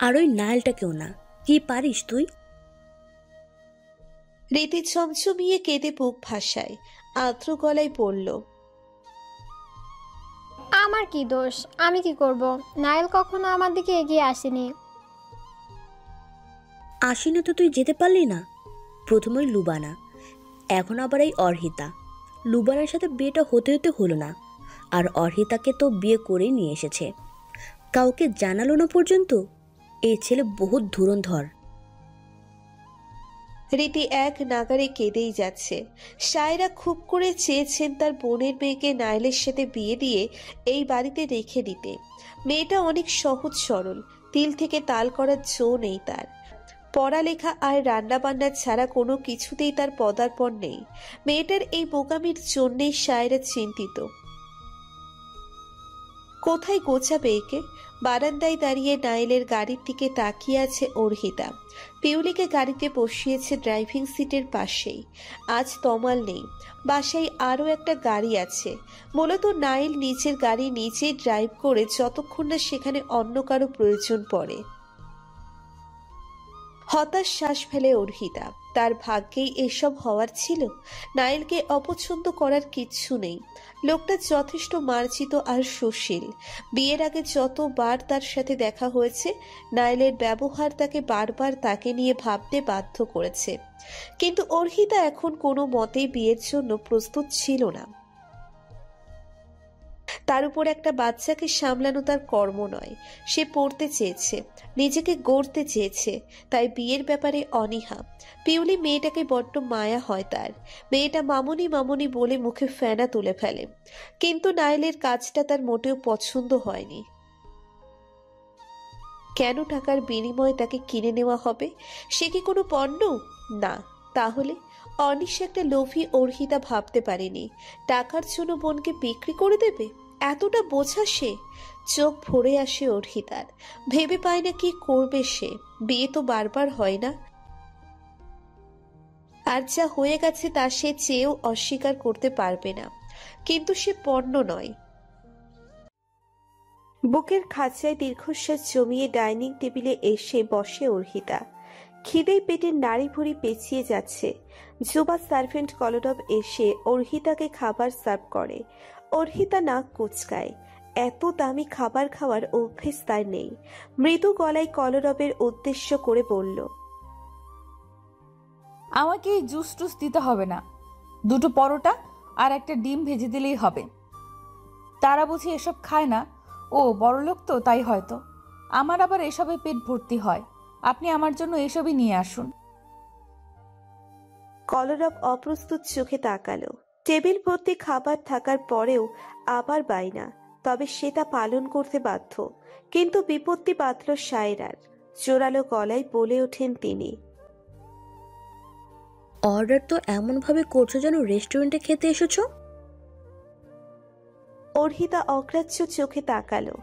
আর ওই নাইলটাকেও না। কি পারিস তুই? রীতি ছমছমিয়ে কেঁদে বুক ভাসায়। আর্দ্র গলায় বলল, আমার কি দোষ? আমি কি করব? নাইল কখনো আমার দিকে এগিয়ে আসেনি। আসিনি তো তুই যেতে পারলি না? প্রথমে লুবানা, এখন আবার এই অর্হিতা। লুবানার সাথে বিয়েটা হতে হতে হলো না, আর অর্হিতাকে তো বিয়ে করেই নিয়ে এসেছে। কাউকে জানালো না পর্যন্ত। এই ছেলে বহুত ধুরন্ধর। রীতি এক নাগারে কেঁদেই যাচ্ছে। সায়রা খুব করে চেয়েছেন তার বোনের মেয়েকে নাইলের সাথে বিয়ে দিয়ে এই বাড়িতে রেখে দিতে। মেয়েটা অনেক সহজ সরল, তিল থেকে তাল করার জো নেই তার। পড়ালেখা আর রান্নাবান্না ছাড়া কোনো কিছুতেই তার পদার্পণ নেই। মেয়েটার এই বোকামির জন্যেই সায়রা চিন্তিত। কোথায় গোছাবে একে? বারান্দায় দাঁড়িয়ে নাইলের গাড়ির দিকে তাকিয়ে আছে অর্হিতা। পিউলিকে গাড়িতে বসিয়েছে ড্রাইভিং সিটের পাশেই। আজ তমাল নেই, বাসায় আরও একটা গাড়ি আছে। মূলত নাইল নিজের গাড়ি নিজেই ড্রাইভ করে যতক্ষণ না সেখানে অন্য কারো প্রয়োজন পড়ে। হতাশ শ্বাস ফেলে অর্হিতা। তার ভাগ্যেই এসব হওয়ার ছিল। নাইলকে অপছন্দ করার কিচ্ছু নেই। লোকটা যথেষ্ট মার্জিত আর সুশীল। বিয়ের আগে যতবার তার সাথে দেখা হয়েছে, নাইলের ব্যবহার তাকে বারবার তাকে নিয়ে ভাবতে বাধ্য করেছে। কিন্তু অর্হিতা এখন কোনো মতেই বিয়ের জন্য প্রস্তুত ছিল না। তার উপর একটা বাচ্চাকে সামলানো তার কর্ম নয়। সে পড়তে চেয়েছে, নিজেকে গড়তে চেয়েছে, তাই বিয়ের ব্যাপারে অনীহা। পিউলি মেয়েটাকে বড্ড মায়া হয় তার। মেয়েটা মামুনি মামুনি বলে মুখে ফেনা তুলে ফেলে। কিন্তু নাইলের কাজটা তার মোটেও পছন্দ হয়নি। কেন টাকার বিনিময়ে তাকে কিনে নেওয়া হবে? সে কি কোনো পণ্য? না। তাহলে অনিশ একটা লোভী অর্হিতা ভাবতে পারেনি টাকার জন্য বোনকে বিক্রি করে দেবে। এতটা বোঝা সে? চোখ ভরে আসে অর্হিতার। ভেবে পায় না কি করবে সে। বিয়ে তো বারবার হয় না, আর যা হয়ে গেছে তা সে চেয়েও অস্বীকার করতে পারবে না। কিন্তু সে পণ্য নয়। বুকের খাঁচায় দীর্ঘশ্বাস জমিয়ে ডাইনিং টেবিলে এসে বসে অর্হিতা। খিদেই পেটের নাড়ি ভুড়ি পেঁচিয়ে যাচ্ছে। যুবা সার্ভেন্ট কলরব এসে অর্হিতাকে খাবার সার্ভ করে। অর্হিতা নাক কুচকায়। এত দামি খাবার খাওয়ার অভ্যেস তার নেই। মৃদু গলায় কলরবের উদ্দেশ্য করে বলল, আমাকে জুস টুস দিতে হবে না, 2টো পরোটা আর একটা ডিম ভেজে দিলেই হবে। তারা বুঝি এসব খায় না? ও বড়লোক তো, তাই হয়তো। আমার আবার এসবে পেট ভর্তি হয়। আপনি আমার জন্য এসবই নিয়ে আসুন। কলরব অপ্রস্তুত চোখে তাকালো। টেবিল ভর্তি খাবার থাকার পরেও আবার বায়না। তবে সে তা পালন করতে বাধ্য। কিন্তু বিপত্তি বাঁধল সায়রার। জোরালো গলায় বলে ওঠেন তিনি, অর্ডার তো এমনভাবে করছো যেন রেস্টুরেন্টে খেতে এসেছো। অর্হিতা অগ্রাহ্য চোখে তাকালো।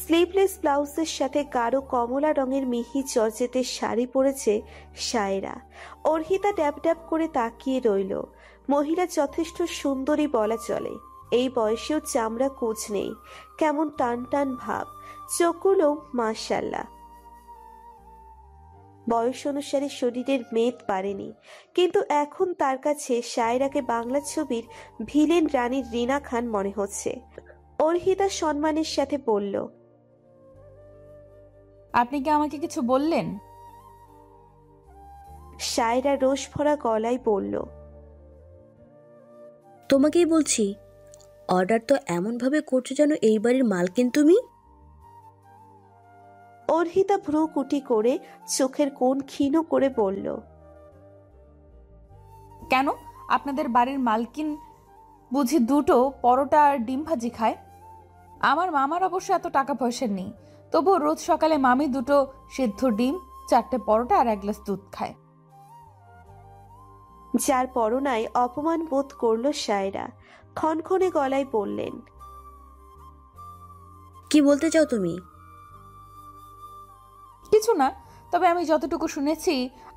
স্লিভলেস ব্লাউজের সাথে গাঢ় কমলা রঙের মিহি জর্জেটের শাড়ি পরেছে সায়রা। অর্হিতা ড্যাব ড্যাব করে তাকিয়ে রইল। মহিলা যথেষ্ট সুন্দরী বলা চলে। এই বয়সেও চামড়া কুঁচ নেই, কেমন টান টান ভাব। চোখগুলো মাশাআল্লাহ। বয়স অনুসারে শরীরের মেদ বাড়েনি, কিন্তু এখন তার কাছে সায়রাকে বাংলা ছবির ভিলেন রানী রিনা খান মনে হচ্ছে। অর্হিতা সম্মানের সাথে বলল, আপনি কি আমাকে কিছু বললেন? সায়রা রোষ ভরা গলায় বলল, তোমাকেই বলছি, অর্ডার তো এমনভাবে করছো যেন এই বাড়ির মালকিন তুমি। অর্হিতা ভ্রু কুটি করে চোখের কোণ ক্ষীণ করে বলল, কেন? আপনাদের বাড়ির মালকিন বুঝি 2টো পরোটা আর ডিম ভাজি খায়? আমার মামার অবশ্য এত টাকা পয়সা নেই, তবুও রোজ সকালে মামি 2টো সেদ্ধ ডিম, 4টে পরোটা আর 1 গ্লাস দুধ খায়। যার পরনায় অপমান বোধ করল সায়রা। ক্ষণক্ষণে গলায় বললেন, কি বলতে চাও তুমি? কিছু না, তবে আমি যতটুকু শুনেছি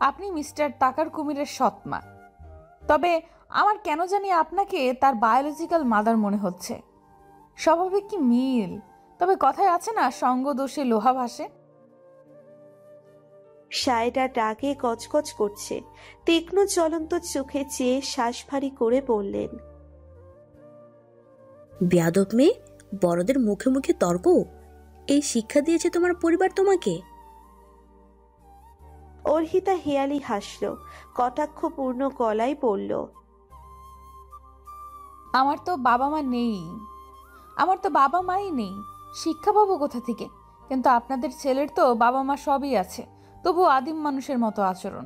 আপনি মিস্টার টাকার কুমিরের সৎমা। তবে আমার কেন জানি আপনাকে তার বায়োলজিক্যাল মাদার মনে হচ্ছে। স্বভাবে কি মিল! তবে কথায় আছে না, সঙ্গ দোষে লোহা ভাসে। সায়রা রাগে গজগজ করছে। তীক্ষ্ণ জ্বলন্ত চোখে চেয়ে শ্বাস ভারী করে বললেন, বেয়াদব মেয়ে, বড়দের মুখে মুখে তর্ক! এই শিক্ষা দিয়েছে তোমার পরিবার তোমাকে? অর্হিতা হেয়ালি হাসল। কটাক্ষপূর্ণ গলায় বলল, আমার তো বাবা মা নেই, আমার তো বাবা মাই নেই, শিক্ষা পাবো কোথা থেকে? কিন্তু আপনাদের ছেলের তো বাবা মা সবই আছে, তবু আদিম মানুষের মতো আচরণ।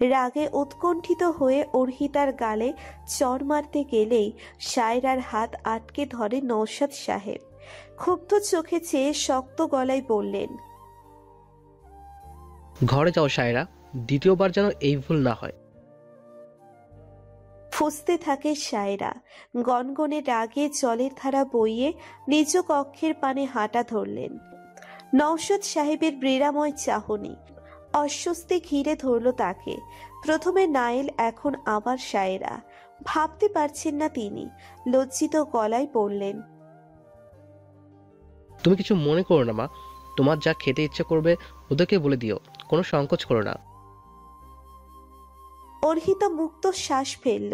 রাগে উৎকণ্ঠিত হয়ে অর্হিতার গালে চড় মারতে গেলেই সায়রার হাত আটকে ধরে নওশাদ সাহেব। ক্ষুব্ধ চোখে চেয়ে শক্ত গলায় বললেন, ঘরে যাও সায়রা, দ্বিতীয়বার যেন এই ভুল না হয়। ফুঁসতে থাকে সায়রা। গনগনে রাগে জলের ধারা বইয়ে নিজ কক্ষের পানে হাঁটা ধরলেন। নওশাদ সাহেবের ব্রেরাময় চাহনি অস্বস্তি ঘিরে ধরল তাকে। প্রথমে নাইল, এখন আবার সায়রা। ভাবতে পারছেন না তিনি। লজ্জিত গলায় বললেন, তুমি কিছু মনে করো না মা, তোমার যা খেতে ইচ্ছে করবে ওদেরকে বলে দিও, কোনো সংকোচ করো না। অর্হিতা মুক্ত শ্বাস ফেলল,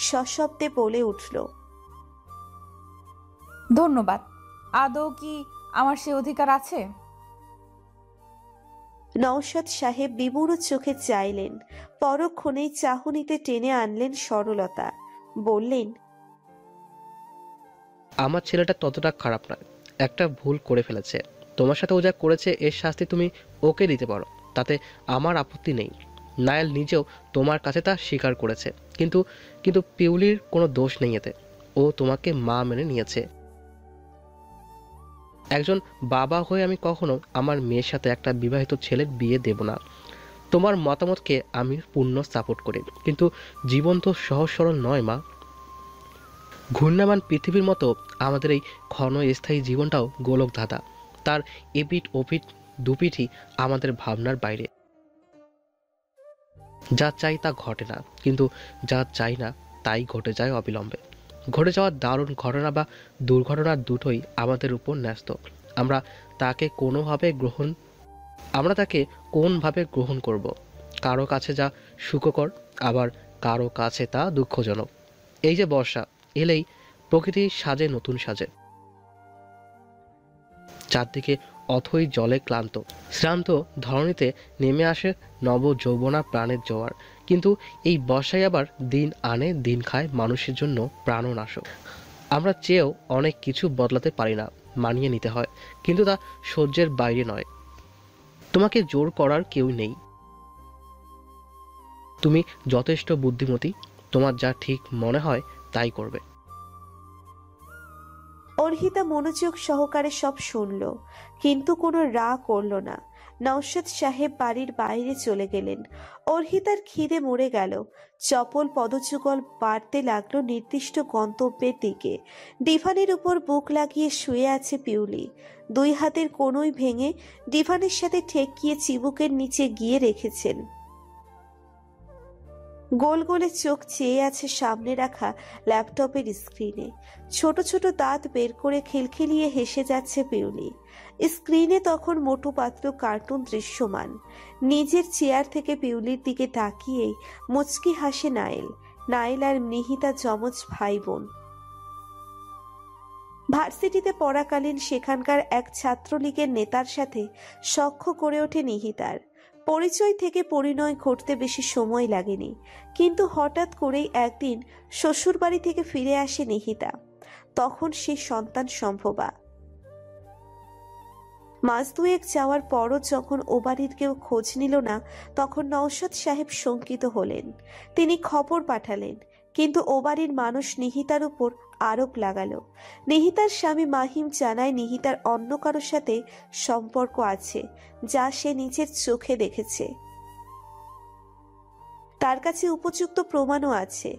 সশব্দে বলে উঠল, ধন্যবাদ। আদৌ কি আমার সে অধিকার আছে? নওশাদ সাহেব বিমূঢ় চোখে চাইলেন, পরক্ষণেই চাহনিতে টেনে আনলেন সরলতা। বললেন, আমার ছেলেটা ততটা খারাপ নয়, একটা ভুল করে ফেলেছে। তোমার সাথে ও যা করেছে এর শাস্তি তুমি ওকে দিতে পারো, তাতে আমার আপত্তি নেই। নায়েল নিজেও তোমার কাছে তা স্বীকার করেছে, কিন্তু কিন্তু পিউলির কোনো দোষ নেই এতে। ও তোমাকে মা মেনে নিয়েছে। একজন বাবা হয়ে আমি কখনো আমার মেয়ের সাথে একটা বিবাহিত ছেলের বিয়ে দেব না। তোমার মতামতকে আমি পূর্ণ সাপোর্ট করি, কিন্তু জীবন তো সহজ সরল নয় মা। ঘূর্ণায়মান পৃথিবীর মতো আমাদের এই ক্ষণস্থায়ী জীবনটাও গোলক ধাঁধা। তার এপিঠ ওপিঠ দুপিঠই আমাদের ভাবনার বাইরে। যা চাই তা ঘটে না, কিন্তু যা চাই না তাই ঘটে যায় অবিলম্বে। ঘটে যাওয়া দারুণ ঘটনা বা দুর্ঘটনার দুটোই আমাদের উপর ন্যস্ত। আমরা তাকে কোনভাবে গ্রহণ করব। কারো কাছে যা সুখকর, আবার কারো কাছে তা দুঃখজনক। এই যে বর্ষা এলেই প্রকৃতি সাজে নতুন সাজে। চারদিকে অথই জলে ক্লান্ত শ্রান্ত ধরণীতে নেমে আসে নব যৌবনা প্রাণের জোয়ার। কিন্তু এই বর্ষায় আবার দিন আনে দিন খায় মানুষের জন্য প্রাণনাশক। আমরা চেয়েও অনেক কিছু বদলাতে পারি না, মানিয়ে নিতে হয়, কিন্তু তা সহ্যের বাইরে নয়। তোমাকে জোর করার কেউ নেই। তুমি যথেষ্ট বুদ্ধিমতী, তোমার যা ঠিক মনে হয় তাই করবে। অর্হিতা মনোযোগ সহকারে সব শুনল, কিন্তু কোনো রাগ করল না। নওশাদ সাহেব বাড়ির বাইরে চলে গেলেন। অর্হিতার খিদে মরে গেল। চপল পদযুগল বাড়তে লাগলো নির্দিষ্ট গন্তব্যের দিকে। ডিভানের উপর বুক লাগিয়ে শুয়ে আছে পিউলি। দুই হাতের কোনোই ভেঙে ডিভানের সাথে ঠেকিয়ে চিবুকের নিচে গিয়ে রেখেছেন। গোল গোলে চোখ চেয়ে আছে সামনে রাখা ল্যাপটপের স্ক্রিনে। ছোট ছোট দাঁত বের করে খিলখিলিয়ে হেসে যাচ্ছে পিউলি। স্ক্রিনে তখন মোটু পাতলু কার্টুন দৃশ্যমান। নিজের চেয়ার থেকে পিউলির দিকে তাকিয়েই মুচকি হাসে নাইল। নাইল আর নিহিতা যমজ ভাই বোন। ভার্সিটিতে পড়াকালীন সেখানকার এক ছাত্রলীগের নেতার সাথে সখ্য করে ওঠে নিহিতার। পরিচয় থেকে পরিণয় ঘটতে বেশি সময় লাগেনি, কিন্তু হঠাৎ করেই একদিন শ্বশুরবাড়ি থেকে ফিরে আসে নিহিতা। তখন সে সন্তান সম্ভবা। মাস দুয়েক যাওয়ার পরও যখন ও বাড়ির কেউ খোঁজ নিল না, তখন নওশাদ সাহেব শঙ্কিত হলেন। তিনি খবর পাঠালেন, কিন্তু ও বাড়ির মানুষ নিহিতার উপর আরোপ লাগালো। নিহিতার স্বামী মাহিম জানায় নিহিতার অন্য কারোর সাথে সম্পর্ক আছে, যা সে নিজের চোখে দেখেছে। তার কাছে উপযুক্ত প্রমাণও আছে।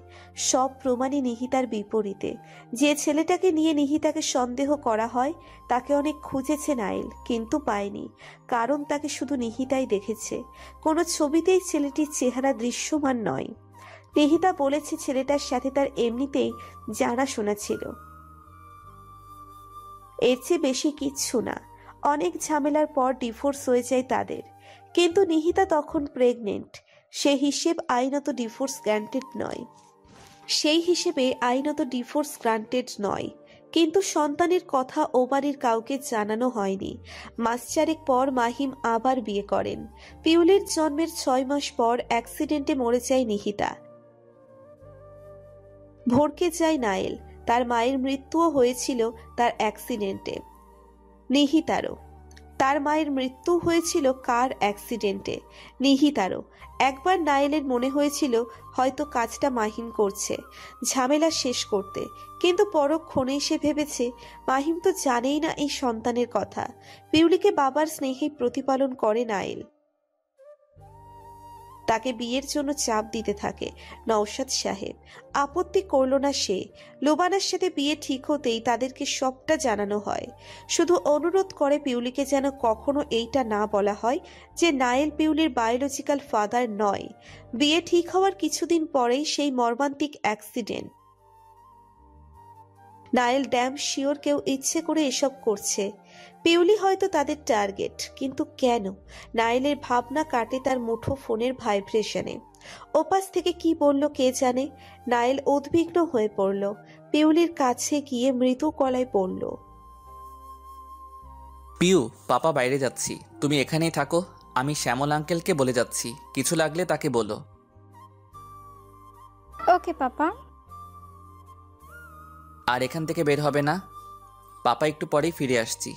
সব প্রমাণই নিহিতার বিপরীতে। যে ছেলেটাকে নিয়ে নিহিতাকে সন্দেহ করা হয় তাকে অনেক খুঁজেছে নাইল, কিন্তু পায়নি, কারণ তাকে শুধু নিহিতাই দেখেছে। কোনো ছবিতেই ছেলেটির চেহারা দৃশ্যমান নয়। নিহিতা বলেছে ছেলেটার সাথে তার এমনিতেই জানাশোনা ছিল। এর চেয়ে বেশি কিচ্ছু না। অনেক ঝামেলার পর ডিভোর্স হয়ে যায় তাদের, কিন্তু নিহিতা তখন প্রেগনেন্ট। সেই হিসেবে আইনত ডিভোর্স গ্রান্টেড নয়। কিন্তু সন্তানের কথা ও বাড়ির কাউকে জানানো হয়নি। মাস চারেক পর মাহিম আবার বিয়ে করেন। পিউলির জন্মের 6 মাস পর অ্যাক্সিডেন্টে মরে যায় নিহিতা। ভড়কে যায় নাইল। তার মায়ের মৃত্যুও হয়েছিল তার অ্যাক্সিডেন্টে। নিহিতারও। তার মায়ের মৃত্যু হয়েছিল কার অ্যাক্সিডেন্টে? নিহিতারও। একবার নাইলের মনে হয়েছিল হয়তো কাজটা মাহিম করছে ঝামেলা শেষ করতে, কিন্তু পরক্ষণেই সে ভেবেছে মাহিম তো জানেই না এই সন্তানের কথা। পিউলিকে বাবার স্নেহেই প্রতিপালন করে নাইল। তাকে বিয়ের জন্য চাপ দিতে থাকে নওশাদ সাহেব। আপত্তি করল না সে। লুবানার সাথে বিয়ে ঠিক হতেই তাদেরকে সবটা জানানো হয়। শুধু অনুরোধ করে পিউলিকে যেন কখনো এইটা না বলা হয় যে নাইল পিউলির বায়োলজিক্যাল ফাদার নয়। বিয়ে ঠিক হওয়ার কিছুদিন পরেই সেই মর্মান্তিক অ্যাক্সিডেন্ট। নাইল ড্যাম শিওর কেউ ইচ্ছে করে এসব করছে। পিউলি হয়তো তাদের টার্গেট, কিন্তু কেন? নাইলের ভাবনা কাটে তার মুঠো ফোনের ভাইব্রেশনে। ওপাশ থেকে কি বলল কে জানে। নাইল উদ্বিগ্ন হয়ে পড়ল। পিউলির কাছে গিয়ে মৃদু গলায় বলল, পিউ, পাপা বাইরে যাচ্ছি, তুমি এখানেই থাকো। আমি শ্যামল আঙ্কেলকে বলে যাচ্ছি, কিছু লাগলে তাকে বলো। ওকে পাপা। আর এখান থেকে বের হবে না। পাপা একটু পরেই ফিরে আসছি।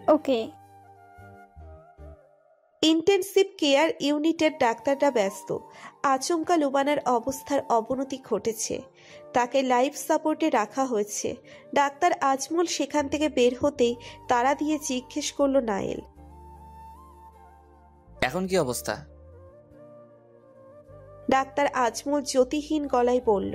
ওকে। ইন্টেনসিভ কেয়ার ইউনিটের ডাক্তাররা ব্যস্ত। আচমকা লুবানার অবস্থার অবনতি ঘটেছে। তাকে লাইফ সাপোর্টে রাখা হয়েছে। ডাক্তার আজমল সেখান থেকে বের হতেই তাড়া দিয়ে জিজ্ঞেস করল নাইল, এখন কি অবস্থা? ডাক্তার আজমল জ্যোতিহীন গলায় বলল,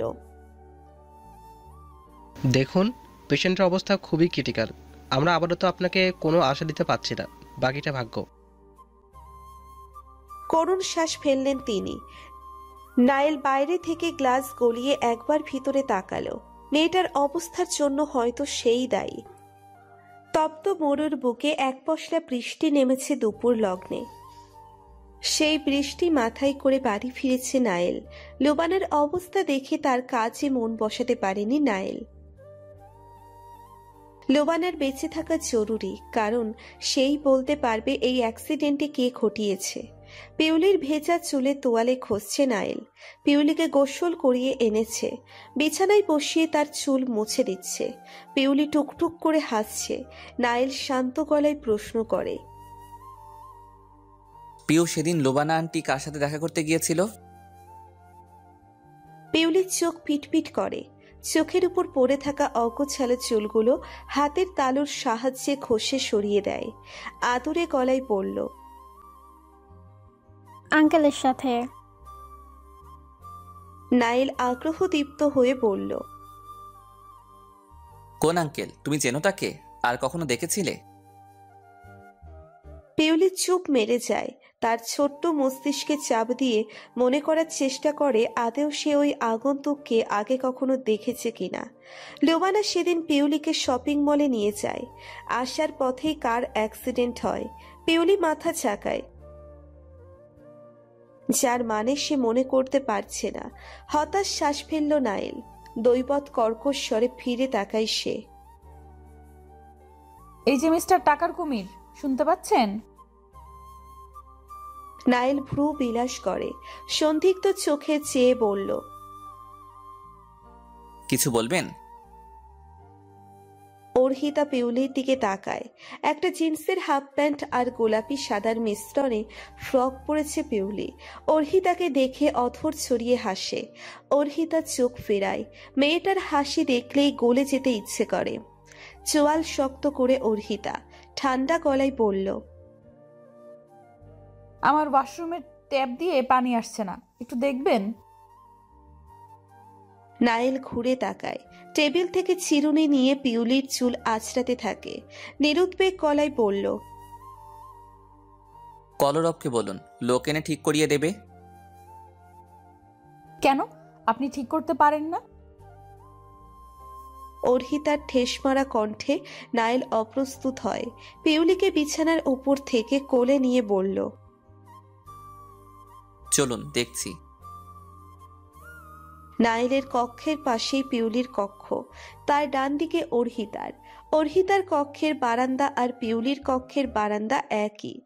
দেখুন, পেশেন্টের অবস্থা খুবই ক্রিটিক্যাল। আমরা আপাতত আপনাকে কোনো আশা দিতে পারছি না, বাকিটা ভাগ্য। করুণ শ্বাস ফেললেন তিনি। নাইল বাইরে থেকে গ্লাস গলিয়ে একবার ভিতরে তাকালো। মেয়েটার অবস্থার জন্য হয়তো সেই দায়ী। তপ্ত মরুর বুকে এক পশলা বৃষ্টি নেমেছে দুপুর লগ্নে। সেই বৃষ্টি মাথায় করে বাড়ি ফিরেছে নাইল। লুবানার অবস্থা দেখে তার কাজে মন বসাতে পারেনি নাইল। লুবানার বেঁচে থাকা জরুরি, কারণ সেই বলতে পারবে এই অ্যাক্সিডেন্টে কে ঘটিয়েছে। পিউলির ভেজা চুলে তোয়ালে ঘষছে নাইল। পিউলিকে গোসল করিয়ে এনেছে। বিছানায় বসিয়ে তার চুল মুছে দিচ্ছে। পিউলি টুকটুক করে হাসছে। নাইল শান্ত গলায় প্রশ্ন করে, পিউ, সেদিন লোবানা আন্টি কার সাথে দেখা করতে গিয়েছিল? পিউলির চোখ পিটপিট করে। চোখের উপর পড়ে থাকা অগোছালো চুলগুলো হাতের তালুর সাহায্যে ঘষে সরিয়ে দেয়। আদুরে গলায় বলল, আঙ্কেলের সাথে। নাইল আগ্রহদীপ্ত হয়ে বলল, কোন আঙ্কেল? তুমি চেনো তাকে? আর কখনো দেখেছিলে? পিউলি চুপ মেরে যায়। তার ছোট্ট মস্তিষ্কে চাপ দিয়ে মনে করার চেষ্টা করে আদেও সে ওই আগন্তুককে আগে কখনো দেখেছে কিনা। লোবানা সেদিন পিউলিকে শপিং মলে নিয়ে যায়। আসার পথেই কার অ্যাক্সিডেন্ট হয়। পিউলি মাথা ঝাঁকায়, যার মানে সে মনে করতে পারছে না। হতাশ শ্বাস ফেলল নাইল। দৈবত কর্কশ স্বরে ফিরে তাকায় সে। এই যে মিস্টার টাকার কুমির, শুনতে পাচ্ছেন? নাইল ভ্রু বিলাস করে, সন্দিগ্ধ চোখে চেয়ে বলল, কিছু বলবেন? অর্হিতা পিউলির দিকে তাকায়। একটা জিন্সের হাফ প্যান্ট আর গোলাপি সাদার মিশ্রণে ফ্রক পরেছে পিউলি। অর্হিতাকে দেখে অধর ছড়িয়ে হাসে। অর্হিতা চোখ ফেরায়। মেয়েটার হাসি দেখলেই গলে যেতে ইচ্ছে করে। চোয়াল শক্ত করে অর্হিতা ঠান্ডা গলায় বলল, আমার ওয়াশরুমের ট্যাপ দিয়ে পানি আসছে না, একটু দেখবেন? নাইল ঘুরে তাকায়। টেবিল থেকে চিরুনি নিয়ে পিউলির চুল আঁচড়াতে থাকে। নিরুদ্বেগ গলায় বলল, কলরবকে বলুন লোক এনে ঠিক করিয়ে দেবে। কেন, আপনি ঠিক করতে পারেন না? অর্হিতার ঠেস মারা কণ্ঠে নাইল অপ্রস্তুত হয়। পিউলিকে বিছানার উপর থেকে কোলে নিয়ে বলল, চলুন দেখছি। নাইলের কক্ষের পাশেই পিউলির কক্ষ। তার ডান দিকে অর্হিতার। অর্হিতার কক্ষের বারান্দা আর পিউলির কক্ষের বারান্দা একই।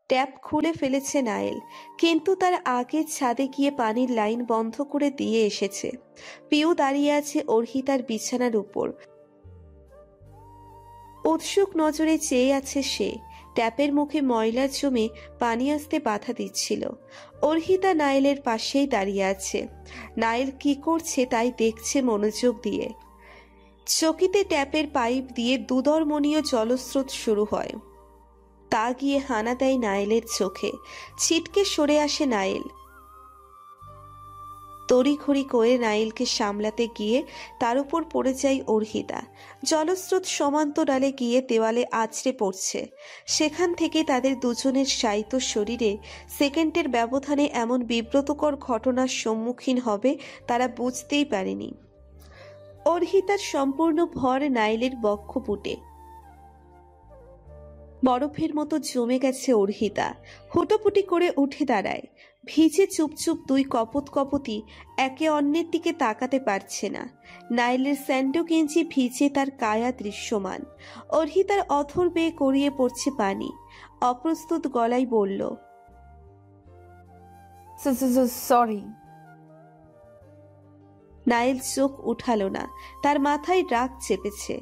ট্যাপ খুলে ফেলেছে নাইল, কিন্তু তার আগে ছাদে গিয়ে পানির লাইন বন্ধ করে দিয়ে এসেছে। পিউ দাঁড়িয়ে আছে অর্হিতার বিছানার উপর। উৎসুক নজরে চেয়ে আছে সে। ট্যাপের মুখে ময়লা জমে পানি আসতে বাধা দিচ্ছিল। অর্হিতা নাইলের পাশেই দাঁড়িয়ে আছে। নাইল কি করছে তাই দেখছে মনোযোগ দিয়ে। চকিতে ট্যাপের পাইপ দিয়ে দুদরমণীয় জলস্রোত শুরু হয়। তা গিয়ে হানা দেয় নাইলের চোখে। ছিটকে সরে আসে নাইল। তড়িঘড়ি করে নাইলকে সামলাতে গিয়ে তার উপর পড়ে যায় অর্হিতা। জলস্রোত সমান্তরালে গিয়ে দেওয়ালে আছড়ে পড়ছে। সেখান থেকে তাদের দুজনের শায়িত শরীরে সেকেন্ডের ব্যবধানে এমন বিব্রতকর ঘটনার সম্মুখীন হবে তারা বুঝতেই পারেনি। অর্হিতার সম্পূর্ণ ভর নাইলের বক্ষপুটে। বরফের মতো জমে গেছে অর্হিতা। হুটোপুটি করে উঠে দাঁড়ায়। ভিজে চুপচুপ দুই কপতি একে অন্যের দিকে তাকাতে পারছে না। নাইলের স্যান্ডো গেঞ্জি ভিজে, তার কায়া দৃশ্যমান। অর্হিতার অথর বেয়ে গড়িয়ে পড়ছে পানি। অপ্রস্তুত গলায় বলল, সরি। নাইল চোখ উঠালো না। তার মাথায় রাগ চেপেছে।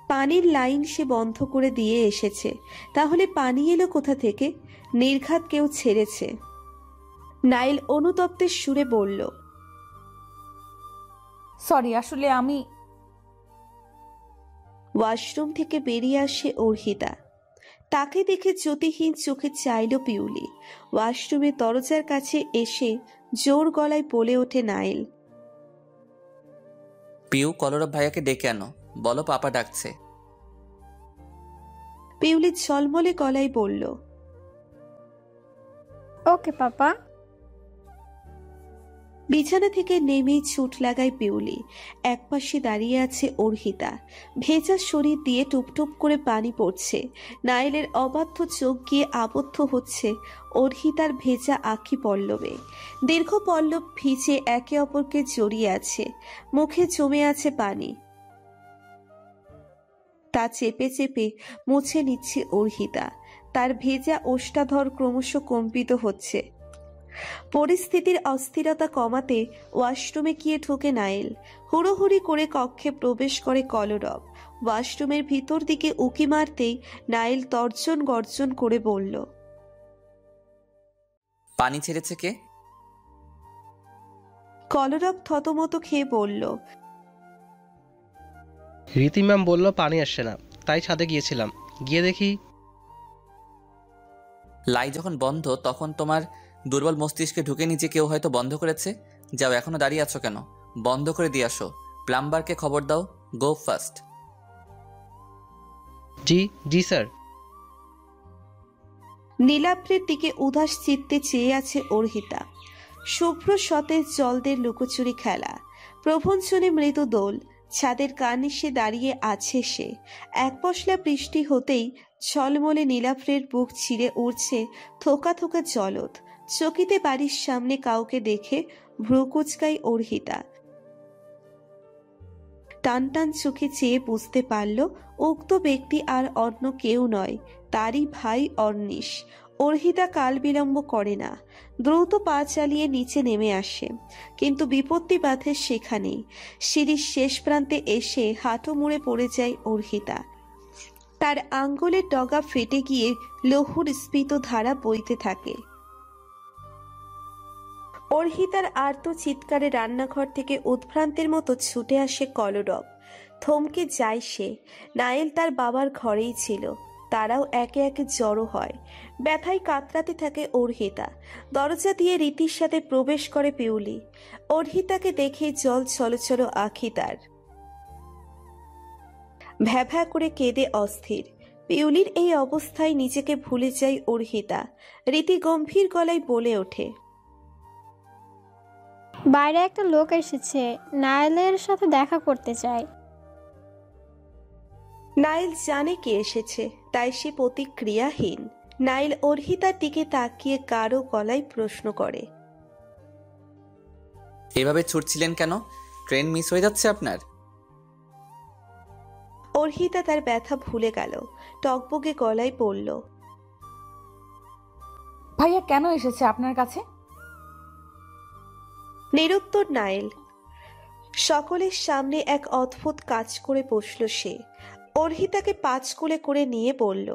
পানির লাইন সে বন্ধ করে দিয়ে এসেছে, তাহলে পানি এলো কোথা থেকে? নির্ঘাত কেউ ছেড়েছে। নাইল অনুতপ্তের সুরে বলল, সরি, আসলে আমি। ওয়াশরুম থেকে বেরিয়ে আসে অর্হিতা। তাকে দেখে জ্যোতিহীন চোখে চাইল পিউলি। ওয়াশরুমে দরজার কাছে এসে জোর গলায় বলে ওঠে নাইল, পিউ, কলরব ভাইয়াকে ডেকে আনো, বলো পাপা ডাকছে। পিউলি ঝলমলে গলায় বলল, ওকে পাপা। বিছানা থেকে নেমেই ছুট লাগায় পিউলি। একপাশে দাঁড়িয়ে আছে অর্হিতা। ভেজা শরীর দিয়ে টুপটুপ করে পানি পড়ছে। নাইলের অবাধ্য চোখ গিয়ে আবদ্ধ হচ্ছে অর্হিতার ভেজা আখি পল্লবে। দীর্ঘ পল্লব ভিজে একে অপরকে জড়িয়ে আছে। মুখে জমে আছে পানি। তা চেপে চেপে মুছে নিচ্ছে অর্হিতা। তার ভেজা ওষ্ঠাধর ক্রমশ কম্পিত হচ্ছে। পরিস্থিতির অস্থিরতা কমাতে ওয়াশরুমে গিয়ে ঢোকে নাইল। হুড়োহুড়ি করে কক্ষে প্রবেশ করে কলরব। ওয়াশরুমের ভিতর দিকে উকি মারতেই নাইল তর্জন গর্জন করে বলল, পানি ছেড়েছে কে? কলরব থতমত খেয়ে বলল, রীতি ম্যাম বলল পানি আসছে না, তাই ছাদে গিয়েছিলাম। গিয়ে দেখি লাই যখন বন্ধ তখন তোমার দুর্বল মস্তিষ্কে ঢুকে নিচে কেউ হয়তো বন্ধ করেছে। যাও, এখনো দাঁড়িয়ে আছো কেন? বন্ধ করে দিয়ে আসো। প্লাম্বারকে খবর দাও। গো ফাস্ট। জি জি স্যার। নীলাভ্রের দিকে উদাস চিত্তে চেয়ে আছে অর্হিতা। শুভ্র সতেজ জলদের লুকোচুরি খেলা, প্রভঞ্জনে মৃদু দোল। ছাদের কার্নিশে দাঁড়িয়ে আছে সে। এক পশলা বৃষ্টি হতেই ঝলমলে নীলাভ্রের বুক ছিঁড়ে উঠছে থোকা থোকা জলদ। চকিতে বাড়ির সামনে কাউকে দেখে ভ্রু কুচকায় অর্হিতা। টান টান চোখে চেয়ে বুঝতে পারল উক্ত ব্যক্তি আর অন্য কেউ নয়, তারই ভাই অর্নিশ। অর্হিতা কাল বিলম্ব করে না, দ্রুত পা চালিয়ে নিচে নেমে আসে। কিন্তু বিপত্তি বাধে সেখানেই। সিঁড়ির শেষ প্রান্তে এসে হাঁটু মুড়ে পড়ে যায় অর্হিতা। তার আঙ্গুলের ডগা ফেটে গিয়ে লৌহর স্ফীত ধারা বইতে থাকে। অর্হিতার আর্ত চিৎকারে রান্নাঘর থেকে উদ্ভ্রান্তের মতো ছুটে আসে কলরব। থমকে যায় সে। নাইল তার বাবার ঘরেই ছিল। তারাও একে একে জড়ো হয়। ব্যথায় কাতরাতে থাকে অর্হিতা। দরজা দিয়ে রীতির সাথে প্রবেশ করে পিউলি। অর্হিতাকে দেখে জল ছলছল আঁখি তার। ভ্যাভ্যা করে কেঁদে অস্থির। পিউলির এই অবস্থায় নিজেকে ভুলে যায় অর্হিতা। রীতি গম্ভীর গলায় বলে ওঠে, বাইরে একটা লোক এসেছে, নাইলের সাথে দেখা করতে চায়। নাইল জানে কে এসেছে, তাই সে প্রতিক্রিয়াহীন। নাইল অর্হিতার দিকে তাকিয়ে কারো গলায় প্রশ্ন করে, এভাবে ছুটছিলেন কেন? ট্রেন মিস হয়ে যাচ্ছে আপনার? অর্হিতা তার ব্যথা ভুলে গেল। টকবগে গলায় বলল, ভাইয়া কেন এসেছে আপনার কাছে? নিরুত্তর নাইল। সকলের সামনে এক অদ্ভুত কাজ করে বসল সে। অর্হিতাকে পাঁচ কোলে করে নিয়ে বলল,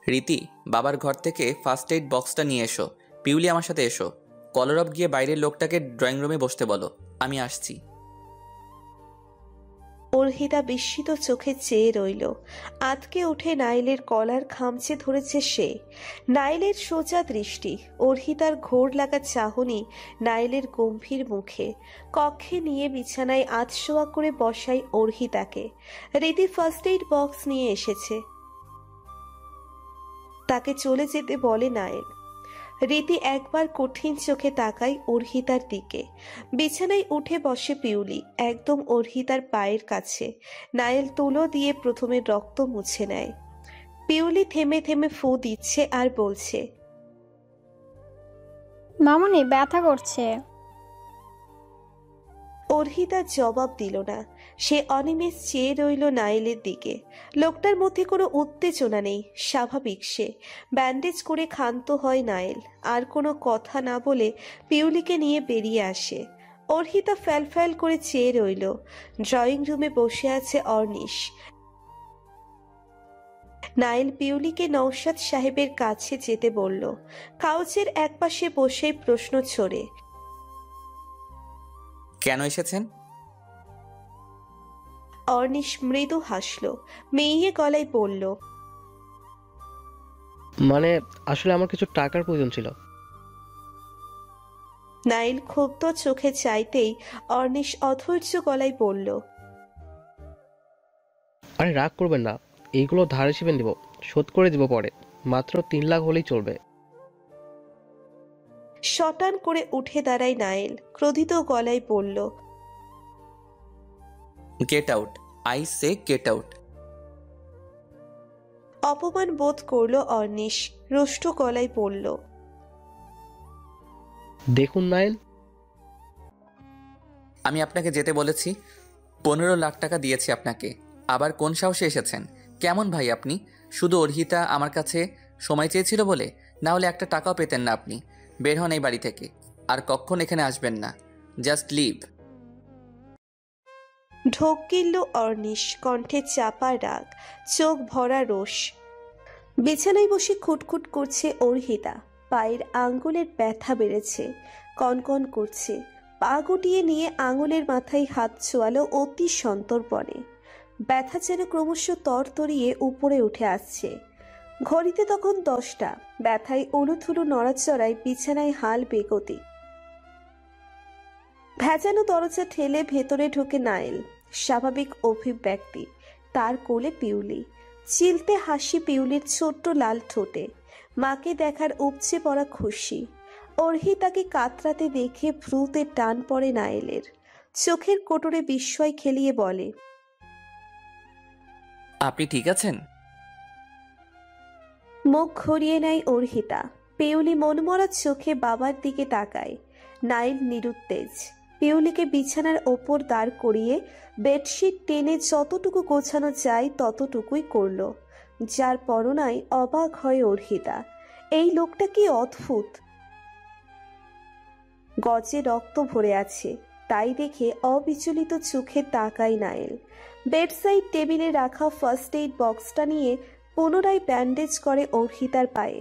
রীতি, বাবার ঘর থেকে ফার্স্ট এইড বক্সটা নিয়ে এসো। পিউলি, আমার সাথে এসো। কলরব গিয়ে বাইরের লোকটাকে ড্রয়িং রুমে বসতে বলো, আমি আসছি। অর্হিতা বিস্মিত চোখে চেয়ে রইল। আতকে উঠে নাইলের কলার খামচে ধরেছে সে। নাইলের সোজা দৃষ্টি, অর্হিতার ঘোর লাগা চাহনি নাইলের গম্ভীর মুখে। কক্ষে নিয়ে বিছানায় আধশোয়া করে বসাই অর্হিতাকে। রীতি ফার্স্ট এইড বক্স নিয়ে এসেছে, তাকে চলে যেতে বলে নাইল। রীতি একবার কঠিন চোখে তাকায় অর্হিতার দিকে। বিছানায় উঠে বসে পিউলি, একদম অর্হিতার পায়ের কাছে। নাইল তুলো দিয়ে প্রথমে রক্ত মুছে নেয়। পিউলি থেমে থেমে ফু দিচ্ছে আর বলছে, মামুনি ব্যথা করছে। অর্হিতা জবাব দিল না। সে অনিমেষ চেয়ে রইল নাইলের দিকে। লোকটার মধ্যে কোনো উত্তেজনা নেই, স্বাভাবিক সে। ব্যান্ডেজ করে ক্ষান্ত হয় নাইল। আর কোনো কথা না বলে পিউলিকে নিয়ে বেরিয়ে আসে। অর্হিতা ফ্যাল ফ্যাল করে চেয়ে রইল। ড্রয়িং রুমে বসে আছে অর্নিশ। নাইল পিউলিকে নওশাদ সাহেবের কাছে যেতে বলল। কাউচের একপাশে বসে প্রশ্ন ছড়ে, কেন এসেছেন? অর্নিশ মৃদু হাসল, মেয়ে গলায় বলল, মানে আসলে আমার কিছু টাকার প্রয়োজন ছিল। নাইল ক্ষুব্ধ চোখে চাইতেই অর্নিশ অধৈর্য গলায় বলল, আরে রাগ করবেন না, এইগুলো ধার হিসেবে দিব, শোধ করে দিব পরে। মাত্র 3 লাখ হলেই চলবে। শটান করে উঠে দাঁড়ায় নাইল, ক্রোধিত গলায় বলল, get out, I say get out. অপমান বোধ করল অর্নিশ, রুষ্ট গলায় বলল, দেখুন নাইল, আমি আপনাকে যেতে বলেছি। 15 লাখ টাকা দিয়েছি আপনাকে, আবার কোন সাহসে এসেছেন? কেমন ভাই আপনি? শুধু অর্হিতা আমার কাছে সময় চেয়েছিল বলে? না হলে একটা টাকাও পেতেন না আপনি। বের হন এই বাড়ি থেকে, আর কখন এখানে আসবেন না। Just leave. ঢোক গিলল অর্নিশ, কণ্ঠে চাপা রাগ, চোখ ভরা রোষ। বিছানায় বসে খুটখুট করছে অর্হিতা। পায়ের আঙ্গুলের ব্যথা বেড়েছে, কনকন করছে। পা গুটিয়ে নিয়ে আঙুলের মাথায় হাত ছোয়ালো অতি সন্তর্পণে। ব্যথা যেন ক্রমশ তরতরিয়ে উপরে উঠে আসছে। ঘড়িতে তখন 10টা। ব্যথায় উলুথুলু নড়াচড়ায় বিছানায় হাল বেগতি। ভেজানো দরজা ঠেলে ভেতরে ঢোকে নাইল, স্বাভাবিক অভিব্যক্তি। তার কোলে পিউলি, চিলতে হাসি পিউলির ছোট্ট লাল ঠোঁটে। মাকে দেখার উপচে পড়া খুশি। অর্হিতাকে কাতরাতে দেখে ভ্রুতে টান পড়ে নাইলের। চোখের কোটরে বিস্ময় খেলিয়ে বলে, আপনি ঠিক আছেন? মুখ ঘুরিয়ে নেয় অর্হিতা। পিউলি মনমরা চোখে বাবার দিকে তাকায়। নাইল নিরুত্তেজ। পিউলিকে বিছানার ওপর দাঁড় করিয়ে বেডশিট টেনে যতটুকু গোছানো যায় ততটুকুই করল। যার পরনায় অবাক হয় অর্হিতা। এই লোকটা কি অদ্ভুত! গজে রক্ত ভরে আছে, তাই দেখে অবিচলিত চোখে তাকায় নাইল। বেডসাইড টেবিলে রাখা ফার্স্ট এইড বক্সটা নিয়ে পুনরায় ব্যান্ডেজ করে অর্হিতার পায়ে।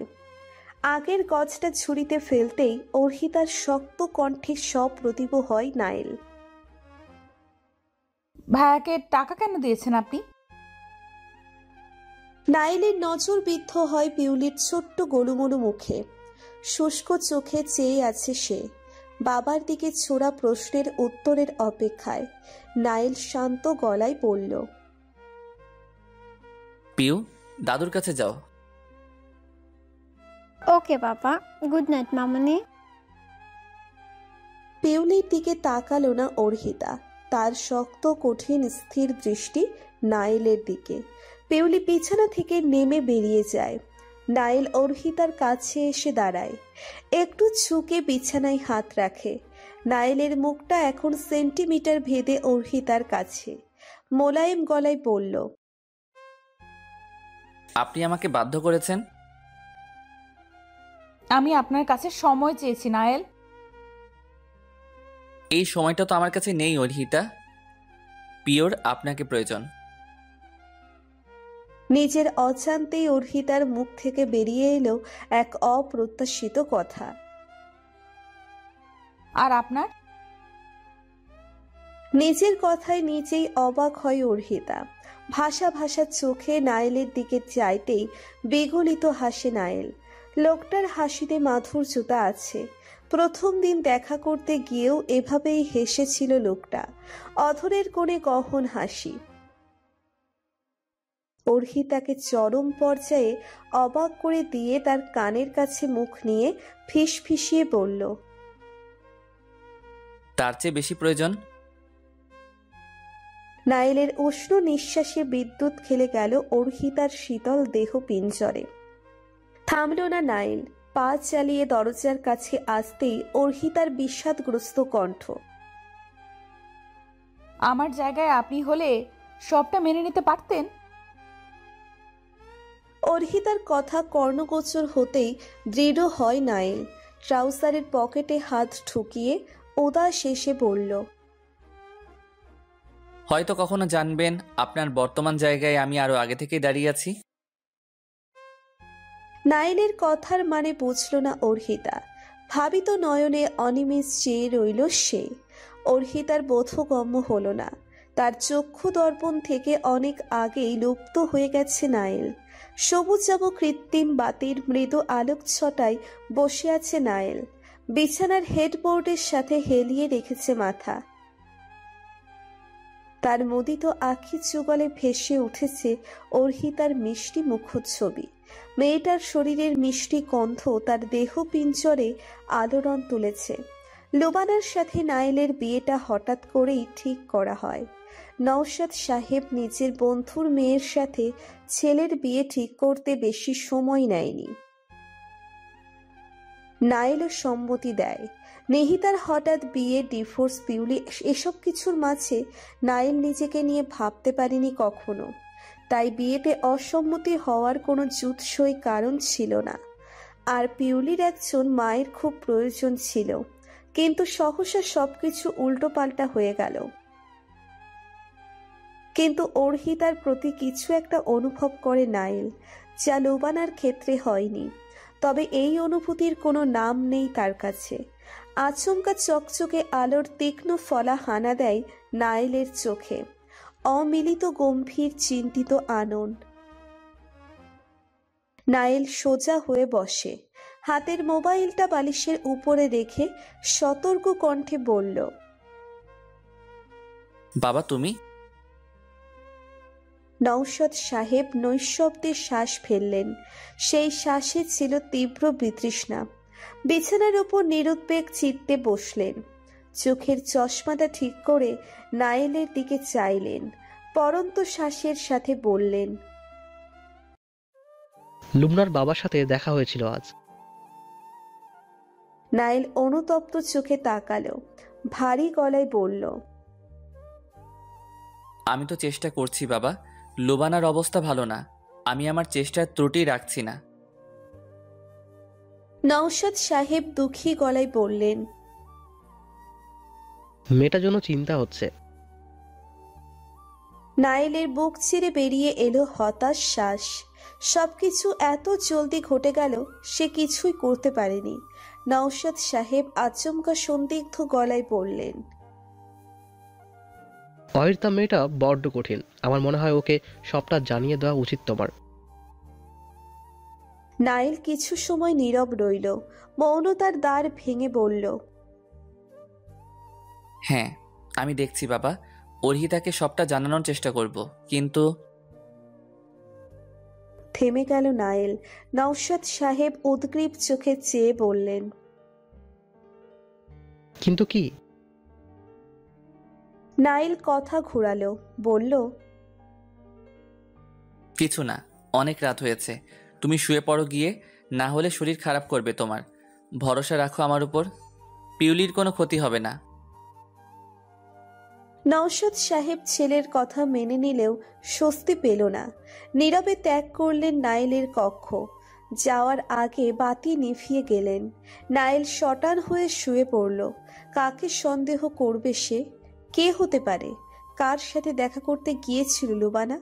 আগের গজটা ঝুড়িতে ফেলতেই অর্হিতার শক্ত কণ্ঠে সপ্রতিভ হয় নাইল, ভাইয়াকে টাকা কেন দিয়েছেন আপনি? নাইলের নজর বিদ্ধ হয় পিউলির ছোট্ট গোলুমলু মুখে। শুষ্ক চোখে চেয়ে আছে সে। বাবার দিকে ছোড়া প্রশ্নের উত্তরের অপেক্ষায়। নাইল শান্ত গলায় বলল, পিউ, দাদুর কাছে যাও। ওকে বাবা, গুড নাইট মামুনি। পিউলির দিকে তাকালো না অর্হিতা। তার শক্ত কঠিন স্থির দৃষ্টি নাইলের দিকে। পিউলি বিছানা থেকে নেমে বেরিয়ে যায়। নাইল অর্হিতার কাছে এসে দাঁড়ায়, একটু ঝুঁকে বিছানায় হাত রাখে। নাইলের মুখটা এখন সেন্টিমিটার ভেদে অর্হিতার কাছে। মোলায়েম গলায় বলল, আপনি আমাকে বাধ্য করেছেন। আমি আপনার কাছে সময় চেয়েছি নায়েল। এই সময়টা তো আমার কাছে নেই অর্হিতা। পিওর আপনাকে প্রয়োজন। নিজের অজান্তেই অর্হিতার মুখ থেকে বেরিয়ে এলো এক অপ্রত্যাশিত কথা। আর আপনার? নিজের কথায় নিজেই অবাক হয় অর্হিতা। ভাষা ভাষা চোখে নায়েলের দিকে চাইতেই বিগলিত হাসে নায়েল। লোকটার হাসিতে মাধুর্যতা আছে। প্রথম দিন দেখা করতে গিয়েও এভাবেই হেসেছিল লোকটা, অধরের কোণে গহন হাসি। অর্হিতাকে চরম পর্যায়ে অবাক করে দিয়ে তার কানের কাছে মুখ নিয়ে ফিসফিসিয়ে বলল, তার চেয়ে বেশি প্রয়োজন? নায়েলের উষ্ণ নিঃশ্বাসে বিদ্যুৎ খেলে গেল অর্হিতার শীতল দেহ পিঞ্জরে। থামল না নায়েল। পা চালিয়ে দরজার কাছে আসতেই অর্হিতার বিষাদগ্রস্ত কণ্ঠ, আমার জায়গায় আপনি হলে সবটা মেনে নিতে পারতেন? অর্হিতার কথা কর্ণগোচর হতেই দৃঢ় হয় নায়েল। ট্রাউজারের পকেটে হাত ঢুকিয়ে উদাস এসে বলল, হয়তো কখনো জানবেন আপনার বর্তমান জায়গায় আমি আরো আগে থেকেই দাঁড়িয়ে আছি। নায়েলের কথার মানে বুঝল না অর্হিতা। ভাবিত নয়নে অনিমেষ চেয়ে রইল সে। অর্হিতার বোধগম্য হল না, তার চক্ষু দর্পণ থেকে অনেক আগেই লুপ্ত হয়ে গেছে নায়েল। সবুজাব কৃত্রিম বাতির মৃদু আলোক ছটায় বসে আছে নায়েল। বিছানার হেডবোর্ডের সাথে হেলিয়ে রেখেছে মাথা। তার মুদিত আখি যুগলে ভেসে উঠেছে অর্হিতার মিষ্টি মুখচ্ছবি। মেয়েটার শরীরের মিষ্টি গন্ধ তার দেহ পিঞ্জরে আলোড়ন তুলেছে। লুবানার সাথে নায়েলের বিয়েটা হঠাৎ করেই ঠিক করা হয়। নওশাদ সাহেব নিজের বন্ধুর মেয়ের সাথে ছেলের বিয়ে ঠিক করতে বেশি সময় নেয়নি। নায়েলও সম্মতি দেয়। নিহিতার হঠাৎ বিয়ে, ডিভোর্স, পিউলি, এসব কিছুর মাঝে নায়েল নিজেকে নিয়ে ভাবতে পারেনি কখনো। তাই বিয়েতে অসম্মতি হওয়ার কোনো জুৎসই কারণ ছিল না। আর পিউলির একজন মায়ের খুব প্রয়োজন ছিল, কিন্তু সহসা সবকিছু উল্টোপাল্টা হয়ে গেল। কিন্তু অর্হিতার প্রতি কিছু একটা অনুভব করে নায়েল, যা লুবানার ক্ষেত্রে হয়নি। তবে এই অনুভূতির কোনো নাম নেই তার কাছে। আচমকা চকচকে আলোর তীক্ষ্ণ ফলা হানা দেয় নায়েলের চোখে। অমিলিত গম্ভীর চিন্তিত আনন্দ। নায়েল সোজা হয়ে বসে, হাতের মোবাইলটা বালিশের উপরে রেখে সতর্ক কণ্ঠে বলল, বাবা তুমি? নওশাদ সাহেব নৈঃশব্দে শ্বাস ফেললেন। সেই শ্বাসে ছিল তীব্র বিতৃষ্ণা। বিছানার উপর নিরুদ্বেগ চিত্তে বসলেন। চোখের চশমাটা ঠিক করে নায়েলের দিকে চাইলেন। পরন্ত শ্বাসের সাথে বললেন, লুবনার বাবার সাথে দেখা হয়েছিল আজ। নায়েল অনুতপ্ত চোখে তাকালো, ভারী গলায় বলল, আমি তো চেষ্টা করছি বাবা, লুবানার অবস্থা ভালো না। আমি আমার চেষ্টার ত্রুটি রাখছি না। নওশাদ সাহেব দুঃখী গলায় বললেন, মেয়েটার জন্য চিন্তা হচ্ছে। নায়েলের বুক ছিঁড়ে বেরিয়ে এলো হতাশ শ্বাস। সবকিছু এত জলদি ঘটে গেল, সে কিছুই করতে পারেনি। নওশাদ সাহেব আচমকা সন্দিগ্ধ গলায় বললেন, অহিরতা মেয়েটা বড্ড কঠিন। আমার মনে হয় ওকে সবটা জানিয়ে দেওয়া উচিত তোমার। নায়েল কিছু সময় নীরব রইল। মৌনতার দ্বার ভেঙে বলল, হ্যাঁ আমি দেখছি বাবা, অর্হিতাকে সবটা জানানোর চেষ্টা করব, কিন্তু থেমে গেল নায়েল। নওশাদ সাহেব উদ্গ্রীব চোখে চেয়ে বললেন, কিন্তু কি? নায়েল কথা ঘুরালো, বলল, কিছু না, অনেক রাত হয়েছে, তুমি শুয়ে পড়ো গিয়ে, না হলে শরীর খারাপ করবে তোমার। ভরসা রাখো আমার উপর, পিউলির কোনো ক্ষতি হবে না। নওশাদ সাহেব ছেলের কথা মেনে নিলেও স্বস্তি পেল না। নীরবে ত্যাগ করলেন নায়েলের কক্ষ। যাওয়ার আগে বাতি নিভিয়ে গেলেন। নায়েল শটান হয়ে শুয়ে পড়ল। কাকে সন্দেহ করবে সে? কে হতে পারে? কার সাথে দেখা করতে গিয়েছিল লুবানা?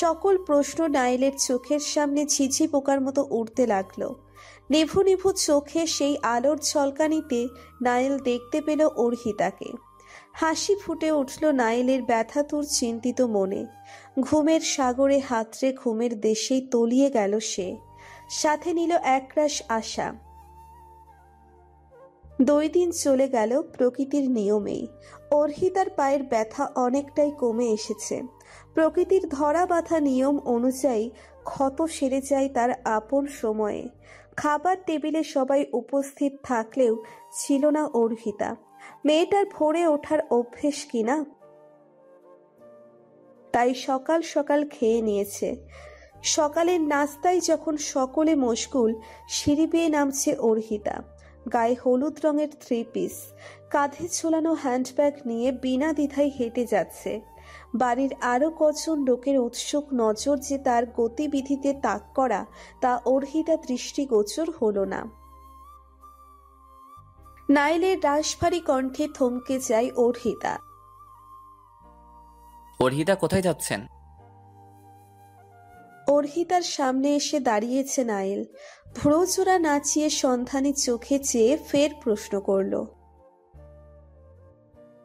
সকল প্রশ্ন নায়েলের চোখের সামনে ঝিঝি পোকার মতো উড়তে লাগলো। নিভু নিভু চোখে সেই আলোর ঝলকানিতে নাইল দেখতে পেল অর্হিতাকে। হাসি ফুটে উঠল নাইলের ব্যথাতুর চিন্তিত মনে। ঘুমের সাগরে হাতড়ে ঘুমের দেশেই তলিয়ে গেল সে। সাথে নিল একরাশ আশা। 2 দিন চলে গেল প্রকৃতির নিয়মেই। অর্হিতার পায়ের ব্যথা অনেকটাই কমে এসেছে। প্রকৃতির ধরা বাঁধা নিয়ম অনুযায়ী ক্ষত সেরে যায় তার আপন সময়ে। খাবার টেবিলে সবাই উপস্থিত থাকলেও ছিল না অর্হিতা। মেয়েটার ভোরে ওঠার অভ্যেস কিনা, তাই সকাল সকাল খেয়ে নিয়েছে। সকালের নাস্তায় যখন সকলে মশগুল, সিঁড়ি বেয়ে নামছে অর্হিতা। গায়ে হলুদ রঙের 3 পিস, কাঁধে ঝোলানো হ্যান্ডব্যাগ নিয়ে বিনা দ্বিধায় হেঁটে যাচ্ছে। বাড়ির আরো কজন লোকের উৎসুক নজর যে তার গতিবিধিতে তাক করা, তা অর্হিতা দৃষ্টিগোচর হলো না। নাইলের রাশভারী কণ্ঠে থমকে যায় অর্হিতা। অর্হিতা, কোথায় যাচ্ছেন? অর্হিতার সামনে এসে দাঁড়িয়েছে নাইল। ভ্রুজোড়া নাচিয়ে সন্ধানী চোখে চেয়ে ফের প্রশ্ন করল,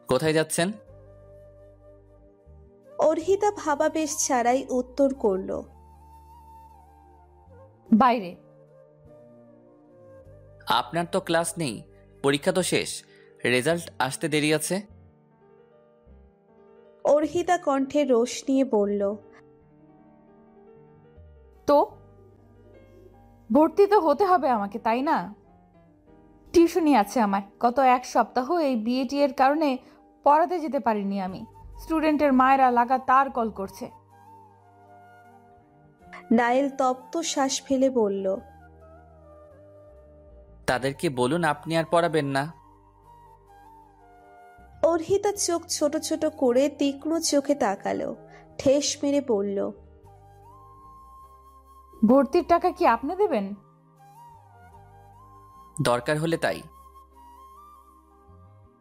কোথায় যাচ্ছেন? অর্হিতা ভাবাবেশ ছাড়াই উত্তর করল, বাইরে। আপনার তো ক্লাস নেই, পরীক্ষা তো শেষ, রেজাল্ট আসতে দেরি আছে। অর্হিতা কণ্ঠে রোষ নিয়ে বলল, তো ভর্তি তো হতে হবে আমাকে, তাই না? টিউশনি আছে আমার। গত 1 সপ্তাহ এই বিএটি এর কারণে পড়াতে যেতে পারিনি আমি। স্টুডেন্টের মায়েরা লাগাতার কল করছে। নাইল তপ্ত শ্বাস ফেলে বলল, তাদেরকে বলুন আপনি আর পড়াবেন না। অর্হিতা চোখ ছোট ছোট করে তীক্ষ্ণ চোখে তাকালো, ঠেস মেরে বলল, ভর্তির টাকা কি আপনি দেবেন? দরকার হলে তাই।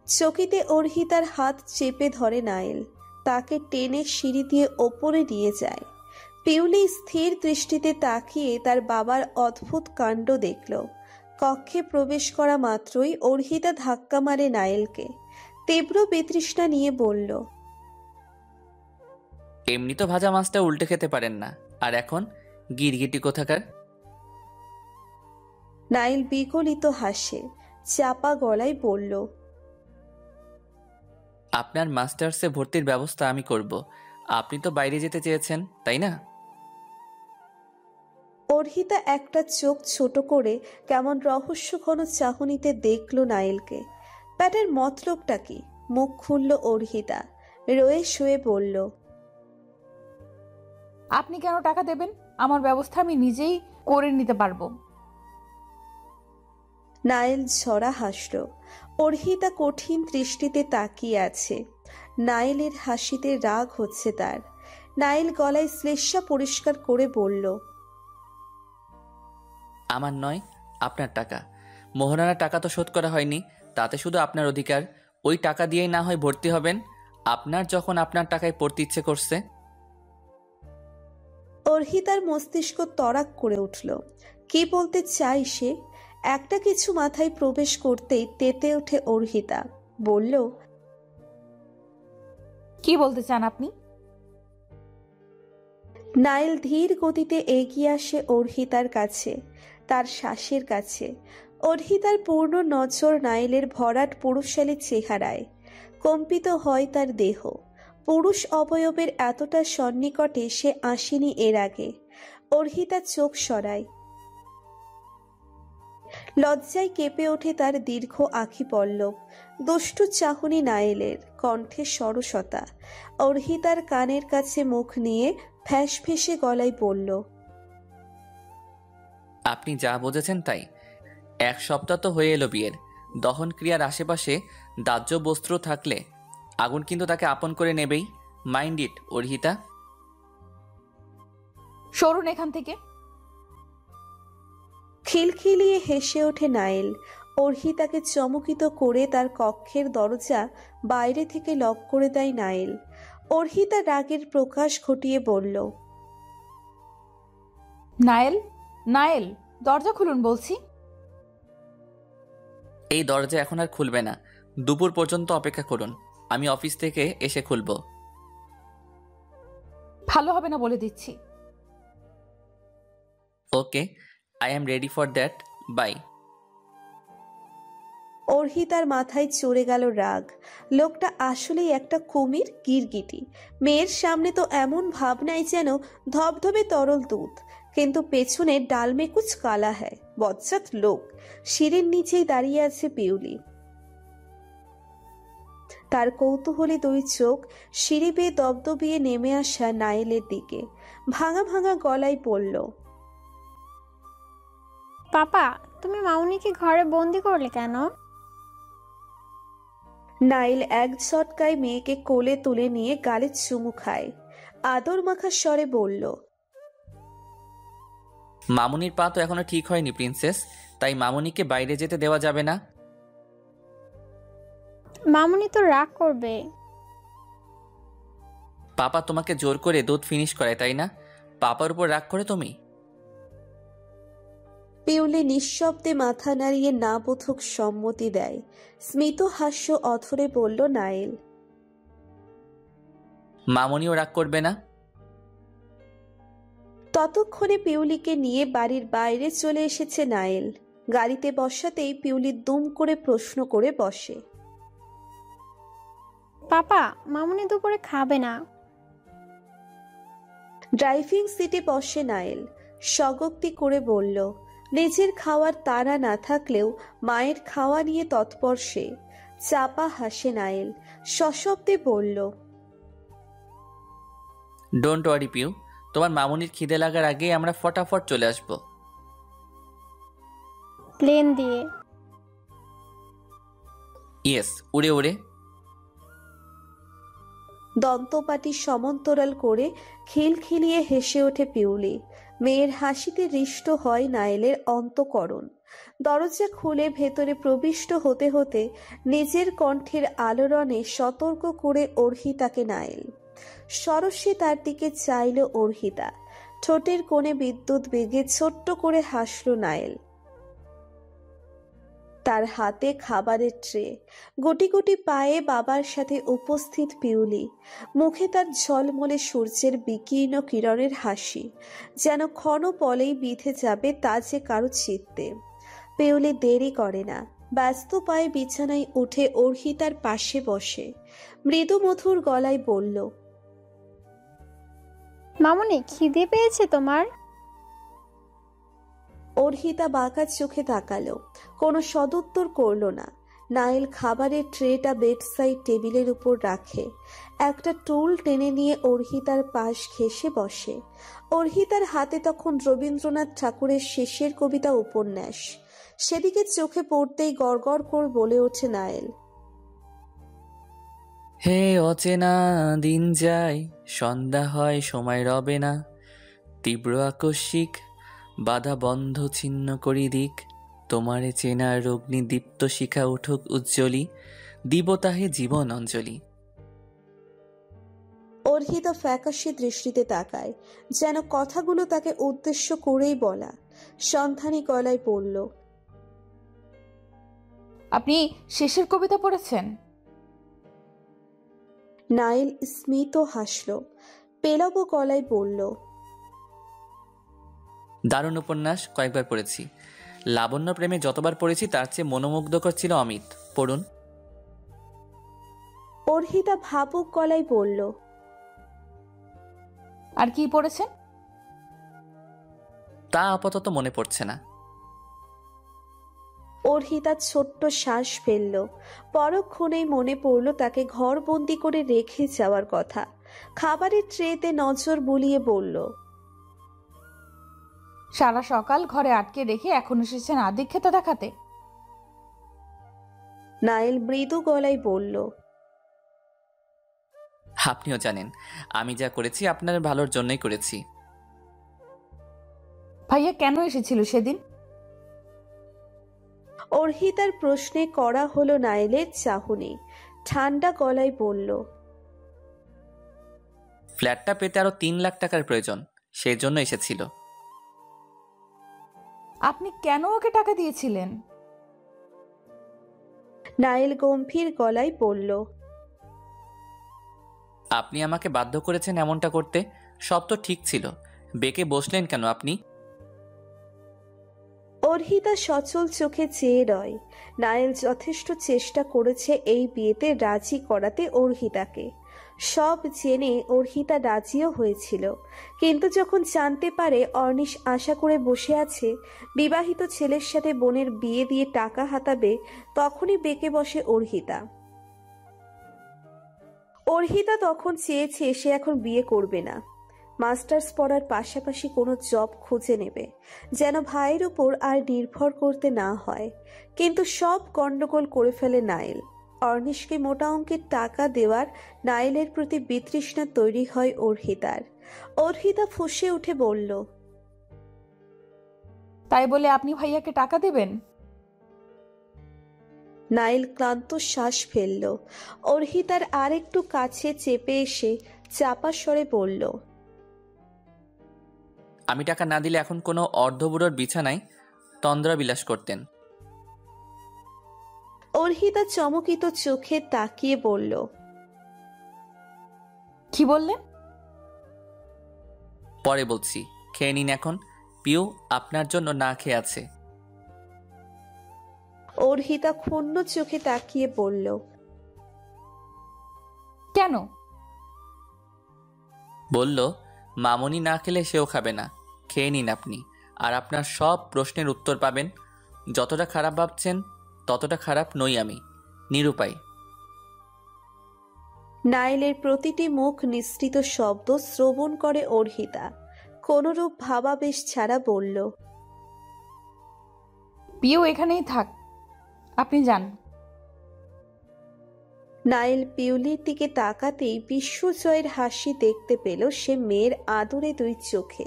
চকিতে অর্হিতার হাত চেপে ধরে নাইল। তাকে টেনে সিঁড়ি দিয়ে ওপরে নিয়ে যায়। পিউলি স্থির দৃষ্টিতে তাকিয়ে তার বাবার অদ্ভুত কাণ্ড দেখল। কক্ষে প্রবেশ করা মাত্রই অর্হিতা ধাক্কা মারে নাইলকে। তীব্র বিতৃষ্ণা নিয়ে বলল, এমনি তো ভাজা মাছটা উল্টে খেতে পারেন না, আর এখন গিরগিটি কোথাকার। নাইল বিগলিত হাসে, চাপা গলায় বলল, আপনার মাস্টার্সে ভর্তির ব্যবস্থা আমি করব। আপনি তো বাইরে যেতে চেয়েছেন, তাই না? অর্হিতা একটা চোখ ছোট করে কেমন রহস্যঘন চাহনিতে দেখল নাইলকে। প্যাটের মতলবটা কি? মুখ খুলল অর্হিতা, রয়ে শুয়ে বলল, আপনি কেন টাকা দেবেন? আমার ব্যবস্থা আমি নিজেই করে নিতে পারবো। নাইল ঝরা হাসল। অর্হিতা কঠিন দৃষ্টিতে তাকিয়ে আছে। নাইলের হাসিতে রাগ হচ্ছে তার। নাইল গলায় শ্লেষা পরিষ্কার করে বলল, আমার নয়, আপনার টাকা। মোহনার টাকা তো শোধ করা হয়নি, তাতে শুধু আপনার অধিকার। ওই টাকা দিয়েই না হয় ভর্তি হবেন, আপনার যখন আপনার টাকায় পড়তে ইচ্ছে করছে। অর্হিতার মস্তিষ্ক তড়াক করে উঠল। কি বলতে চাই সে? একটা কিছু মাথায় প্রবেশ করতেই তেতে ওঠে অর্হিতা। বলল, কি বলতে চান আপনি? নাইল ধীর গতিতে এগিয়ে আসে অর্হিতার কাছে, তার শ্বাসের কাছে। অর্হিতার পূর্ণ নজর নাইলের ভরাট পুরুষালী চেহারায়। কম্পিত হয় তার দেহ। পুরুষ অবয়বের এতটা সন্নিকটে সে আসেনি এর আগে। অর্হিতা চোখ সরায়। লজ্জায় কেঁপে ওঠে তার দীর্ঘ আখি পল্লব। দুষ্টু চাহনি নাইলের, কণ্ঠে সরসতা। অর্হিতার কানের কাছে মুখ নিয়ে ফ্যাঁস ফেঁসে গলায় বলল, আপনি যা বুঝেছেন তাই। 1 সপ্তাহ তো হয়ে এলো বিয়ের। দহন ক্রিয়ার আশেপাশে দাহ্য বস্ত্র থাকলে আগুন কিন্তু তাকে আপন করে নেবেই। Mind it, Arhita. সরুন এখান থেকে। খিলখিলিয়ে হেসে ওঠে নাইল। অর্হিতাকে চমকিত করে তার কক্ষের দরজা বাইরে থেকে লক করে দেয় নাইল। অর্হিতা রাগের প্রকাশ ঘটিয়ে বলল, নায়েল, নায়েল, দরজা খুলুন বলছি। এই দরজা এখন আর খুলবে না, দুপুর পর্যন্ত অপেক্ষা করুন, আমি অফিস থেকে এসে খুলব। ভালো হবে না বলে দিচ্ছি। Okay, I am ready for that, bye. অর্হিতার মাথায় চড়ে গেল রাগ। লোকটা আসলেই একটা কুমির, গিরগিটি। মেয়ের সামনে তো এমন ভাব নাই যেন ধবধবে তরল দুধ, কিন্তু পেছনে ডালমে কুচ কালা হ্যায়। বজ্জাত লোক। সিঁড়ির নিচেই দাঁড়িয়ে আছে পিউলি। তার কৌতূহলী দুই চোখ সিঁড়ি বেয়ে দবদবিয়ে নেমে আসা নাইলের দিকে। ভাঙা ভাঙা গলায় পড়ল, পাপা, তুমি মামুনিকে ঘরে বন্দি করলে কেন? নাইল এক ঝটকায় মেয়েকে কোলে তুলে নিয়ে গালে চুমু খায়। আদর মাখা স্বরে বলল, মামুনির পা তো এখনো ঠিক হয়নি প্রিন্সেস, তাই মামুনিকে বাইরে যেতে দেওয়া যাবে না। মামুনি তো রাগ করবে। পাপা তোমাকে জোর করে দুধ ফিনিশ করায়, তাই না? পাপার উপর রাগ করে তুমি? পিউলি নিঃশব্দে মাথা নাড়িয়ে না বোধক সম্মতি দেয়। স্মিত হাস্য অথরে বলল নাইল, মামুনিও রাগ করবে না। ততক্ষণে পিউলিকে নিয়ে বাড়ির বাইরে চলে এসেছে নাইল। গাড়িতে বসাতেই পিউলি দুম করে প্রশ্ন করে বসে, পাপা, মামুনি দুপুরে খাবে না। ড্রাইভিং সিটে বসে নাইল। স্বগক্তি করে বলল, নিজের খাওয়ার তাড়া না থাকলেও মায়ের খাওয়া নিয়ে তৎপর সে। চাপা হাসে নাইল, সশব্দে বলল, ডোন্ট ওয়ারি পিউ, তোমার মামুনির খিদে লাগার আগেই আমরা ফটাফট চলে আসব। প্লেন দিয়ে? ইয়েস, উড়ে উড়ে। দন্তপাটি সমান্তরাল করে খিলখিলিয়ে হেসে ওঠে পিউলি। মেয়ের হাসিতে হৃষ্ট হয় নাইলের অন্তঃকরণ। দরজা খুলে ভেতরে প্রবিষ্ট হতে হতে নিজের কণ্ঠের আলোড়নে সতর্ক করে অর্হিতাকে নাইল। সরস্বী তার দিকে চাইল অর্হিতা। ঠোঁটের কোণে বিদ্যুৎ বেগে ছোট্ট করে হাসল নাইল। তার হাতে খাবারের ট্রে, গুটি গুটি পায়ে বাবার সাথে উপস্থিত পিউলি। মুখে তার ঝলমলে সূর্যের বিকীর্ণ কিরণের হাসি, যেন ক্ষণ পলেই বিঁধে যাবে তা যে কারো চিত্তে। পিউলি দেরি করে না, ব্যস্ত পায়ে বিছানায় উঠে অর্হিতার পাশে বসে মৃদু মধুর গলায় বলল, মামুনি, খিদে পেয়েছে তোমার? অর্হিতা বাঁকা চোখে তাকালো, কোনো সদুত্তর করল না। নাইল খাবারের ট্রেটা বেডসাইড টেবিলের উপর রাখে। একটা টুল টেনে নিয়ে অর্হিতার পাশ ঘেঁষে বসে। অর্হিতার হাতে তখন রবীন্দ্রনাথ ঠাকুরের শেষের কবিতা উপন্যাস। সেদিকে চোখে পড়তেই গড়গড় করে বলে ওঠে নাইল, হে অচেনা দিন যায়, সন্ধ্যা হয় সময় রবে না, তীব্র আকস্মিক বাধা বন্ধ ছিন্ন করি দিক, তোমারে চেনার অগ্নি দীপ্ত শিখা উঠুক উজ্জ্বলী, দিব তাহে জীবন অঞ্জলি। অর্হিতা ফ্যাকাশে দৃষ্টিতে তাকায়, যেন কথাগুলো তাকে উদ্দেশ্য করেই বলা। সন্ধানী গলায় পড়ল, আপনি শেষের কবিতা পড়েছেন? নাইল স্মিত হাসল, পেলব গলায় বলল, দারুণ উপন্যাস, কয়েকবার পড়েছি। লাবণ্য প্রেমে যতবার পড়েছি তার চেয়ে মনোমুগ্ধকর ছিল অমিত, পড়ুন। অর্হিতা ভাবুক গলায় বলল, আর কি পড়েছেন? তা আপাতত মনে পড়ছে না। অর্হিতা ছোট্ট শ্বাস ফেলল। পরক্ষণেই মনে পড়ল তাকে ঘর বন্দি করে রেখে যাওয়ার কথা। খাবারের ট্রেতে নজর বুলিয়ে বলল, সারা সকাল ঘরে আটকে রেখে এখন এসেছেন আদিক্ষেতা দেখাতে? নাইল মৃদু গলায় বলল, আপনিও জানেন আমি যা করেছি আপনার ভালোর জন্যই করেছি। ভাইয়া কেন এসেছিল সেদিন? অর্হিতার প্রশ্নে করা হলো নাইলের চাহনি। ঠান্ডা গলায় বলল, ফ্ল্যাটটা পেতে আরো 3 লাখ টাকার প্রয়োজন, সেই জন্য এসেছিল। আপনি কেন ওকে টাকা দিয়েছিলেন? নাইল গম্ভীর গলায় বলল, আপনি আমাকে বাধ্য করেছেন এমনটা করতে। সব তো ঠিক ছিল, বেঁকে বসলেন কেন আপনি? অর্হিতা সচল চোখে চেয়ে রয়। নাইল যথেষ্ট চেষ্টা করেছে এই বিয়েতে রাজি করাতে অর্হিতাকে। সব জেনে অর্হিতা রাজিও হয়েছিল, কিন্তু যখন জানতে পারে অর্নিশ আশা করে বসে আছে বিবাহিত ছেলের সাথে বোনের বিয়ে দিয়ে টাকা হাতাবে, তখনই বেঁকে বসে অর্হিতা। অর্হিতা তখন চেয়েছে সে এখন বিয়ে করবে না, মাস্টার্স পড়ার পাশাপাশি কোনো জব খুঁজে নেবে, যেন ভাইয়ের উপর আর নির্ভর করতে না হয়। কিন্তু সব গন্ডগোল করে ফেলে নাইল। অর্নিশকে মোটা অঙ্কের টাকা দেওয়ার নাইলের প্রতি বিতৃষ্ণা তৈরি হয় অর্হিতার। অর্হিতা ফুঁসে উঠে বলল, তাই বলে আপনি ভাইয়াকে টাকা দেবেন? নাইল ক্লান্ত শ্বাস ফেলল। অর্হিতার আর একটু কাছে চেপে এসে চাপা স্বরে বলল, আমি টাকা না দিলে এখন কোনো অর্ধবুড়োর বিছানায় তন্দ্রা বিলাস করতেন। অর্হিতা চমকিত চোখে তাকিয়ে বলল, কি বললেন? পরে বলছি, খেয়ে নিন এখন। পিউ আপনার জন্য না খেয়ে আছে। অর্হিতা ক্ষুণ্ণ চোখে তাকিয়ে বলল, কেন? বলল, মামনি না খেলে সেও খাবে না, খেয়ে নিন আপনি, আর আপনার সব প্রশ্নের উত্তর পাবেন। যতটা খারাপ ভাবছেন ততটা খারাপ নই আমি, নিরুপায়। নাইলের প্রতিটি মুখ নিঃসৃত শব্দ শ্রবণ করে অর্হিতা কোনরূপ ভাবাবেশ ছাড়া বলল, পিউ এখানেই থাক, আপনি যান। নাইল পিউলির দিকে তাকাতেই বিশ্বজয়ের হাসি দেখতে পেল সে মেয়ের আদরে দুই চোখে।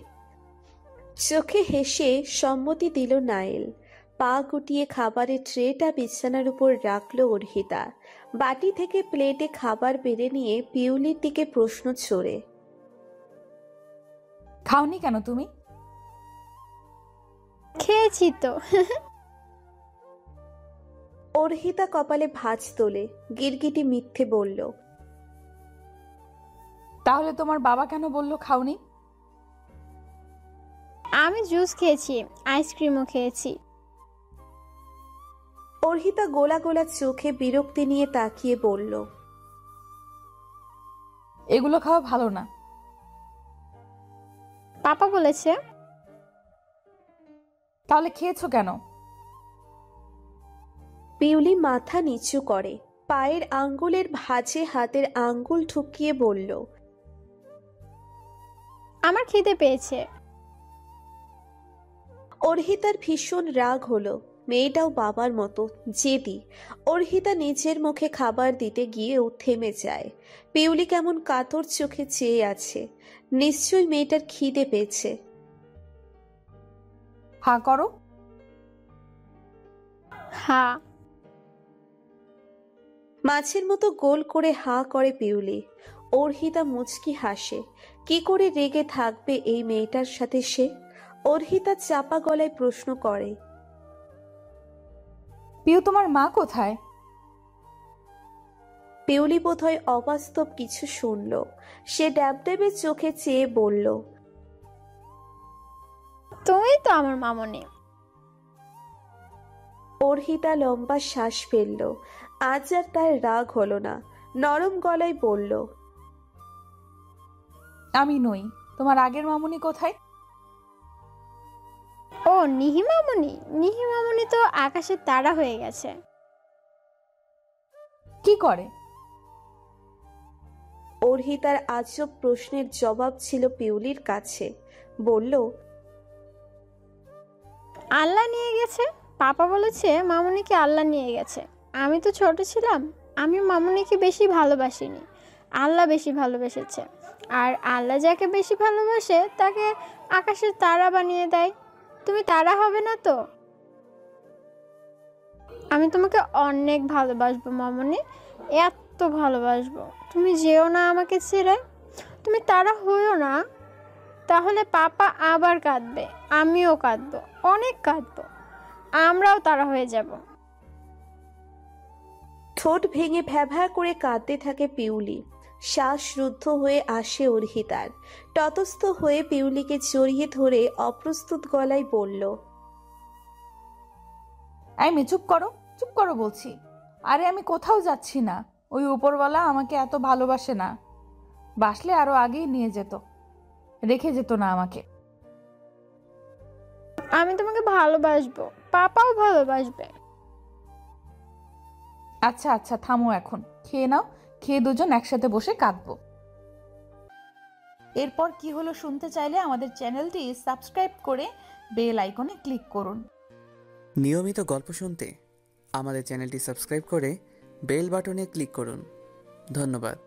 চোখে হেসে সম্মতি দিল নাইল। পা গুটিয়ে খাবারের ট্রেটা বিছানার উপর রাখল অর্হিতা। বাটি থেকে প্লেটে খাবার বেড়ে নিয়ে পিউলির দিকে প্রশ্ন ছড়ে, খাওনি কেন তুমি? খেয়েছি তো। অর্হিতা কপালে ভাঁজ তোলে, গিরগিটি মিথ্যে বলল, তাহলে তোমার বাবা কেন বলল খাওনি? আমি জুস খেয়েছি, আইসক্রিমও খেয়েছি। অর্হিতা গোলা গোলা চোখে বিরক্তি নিয়ে তাকিয়ে বলল, এগুলো খাওয়া ভালো না। পাপা বলেছে। তাহলে খেয়েছো কেন? পিউলি মাথা নিচু করে পায়ের আঙ্গুলের ভাঁজে হাতের আঙ্গুল ঠুকিয়ে বলল, আমার খিদে পেয়েছে। অর্হিতার ভীষণ রাগ হলো। মেয়েটাও বাবার মতো জেদি। অর্হিতা নিজের মুখে খাবার দিতে গিয়েও থেমে যায়। পিউলি কেমন কাতর চোখে চেয়ে আছে, নিশ্চয়ই মেয়েটার খিদে পেয়েছে। হা করো। হা। মাছের মতো গোল করে হা করে পিউলি। অর্হিতা মুচকি হাসে। কি করে রেগে থাকবে এই মেয়েটার সাথে সে? অর্হিতা চাপা গলায় প্রশ্ন করে, পিউ তোমার মা কোথায়? পিউলি বোধহয় অবাস্তব কিছু শুনল। সে ড্যাবড্যাবে চোখে চেয়ে বলল, তুমি তো আমার মামনি। অর্হিতা লম্বা শ্বাস ফেলল। আজ আর তার রাগ হলো না, নরম গলায় বলল, আমি নই। তোমার আগের মামুনি কোথায়? ও নিহি মামনি। নিহি মামনি তো আকাশের তারা হয়ে গেছে। কি করে? অর্হিতার আজব প্রশ্নের জবাব ছিল পিউলির কাছে। বলল, আল্লাহ নিয়ে গেছে। পাপা বলেছে মামনিকে আল্লাহ নিয়ে গেছে। আমি তো ছোট ছিলাম, আমি মামনিকে বেশি ভালোবাসিনি, আল্লাহ বেশি ভালোবেসেছে। আর আল্লাহ যাকে বেশি ভালোবাসে তাকে আকাশের তারা বানিয়ে দেয়। তুমি তারা হবে না তো? আমি তোমাকে অনেক ভালোবাসবো মামনি, এত ভালোবাসবো। তুমি যেও না আমাকে ছেড়ে, তুমি তারা হইও না, তাহলে পাপা আবার কাঁদবে, আমিও কাঁদবো, অনেক কাঁদবো, আমরাও তারা হয়ে যাব। ঠোঁট ভেঙে ভ্যাভ্যা করে কাঁদতে থাকে পিউলি। শ্বাসরুদ্ধ হয়ে আসে অর্হিতার। ততস্থ হয়ে পিউলিকে জড়িয়ে ধরে অপ্রস্তুত গলায় বলল, এই মেয়ে চুপ করো বলছি। আরে আমি কোথাও যাচ্ছি না। ওই উপরওয়ালা আমাকে এত ভালোবাসে না। বাসলে আরো আগেই নিয়ে যেত, রেখে যেত না আমাকে। আমি তোমাকে ভালোবাসবো, পাপাও ভালোবাসবে। আচ্ছা আচ্ছা থামো এখন, খেয়ে নাও, খেয়ে দুজন একসাথে বসে কাঁদবো। এরপর কি হলো শুনতে চাইলে আমাদের চ্যানেলটি সাবস্ক্রাইব করে বেল আইকনে ক্লিক করুন। নিয়মিত গল্প শুনতে আমাদের চ্যানেলটি সাবস্ক্রাইব করে বেল বাটনে ক্লিক করুন। ধন্যবাদ।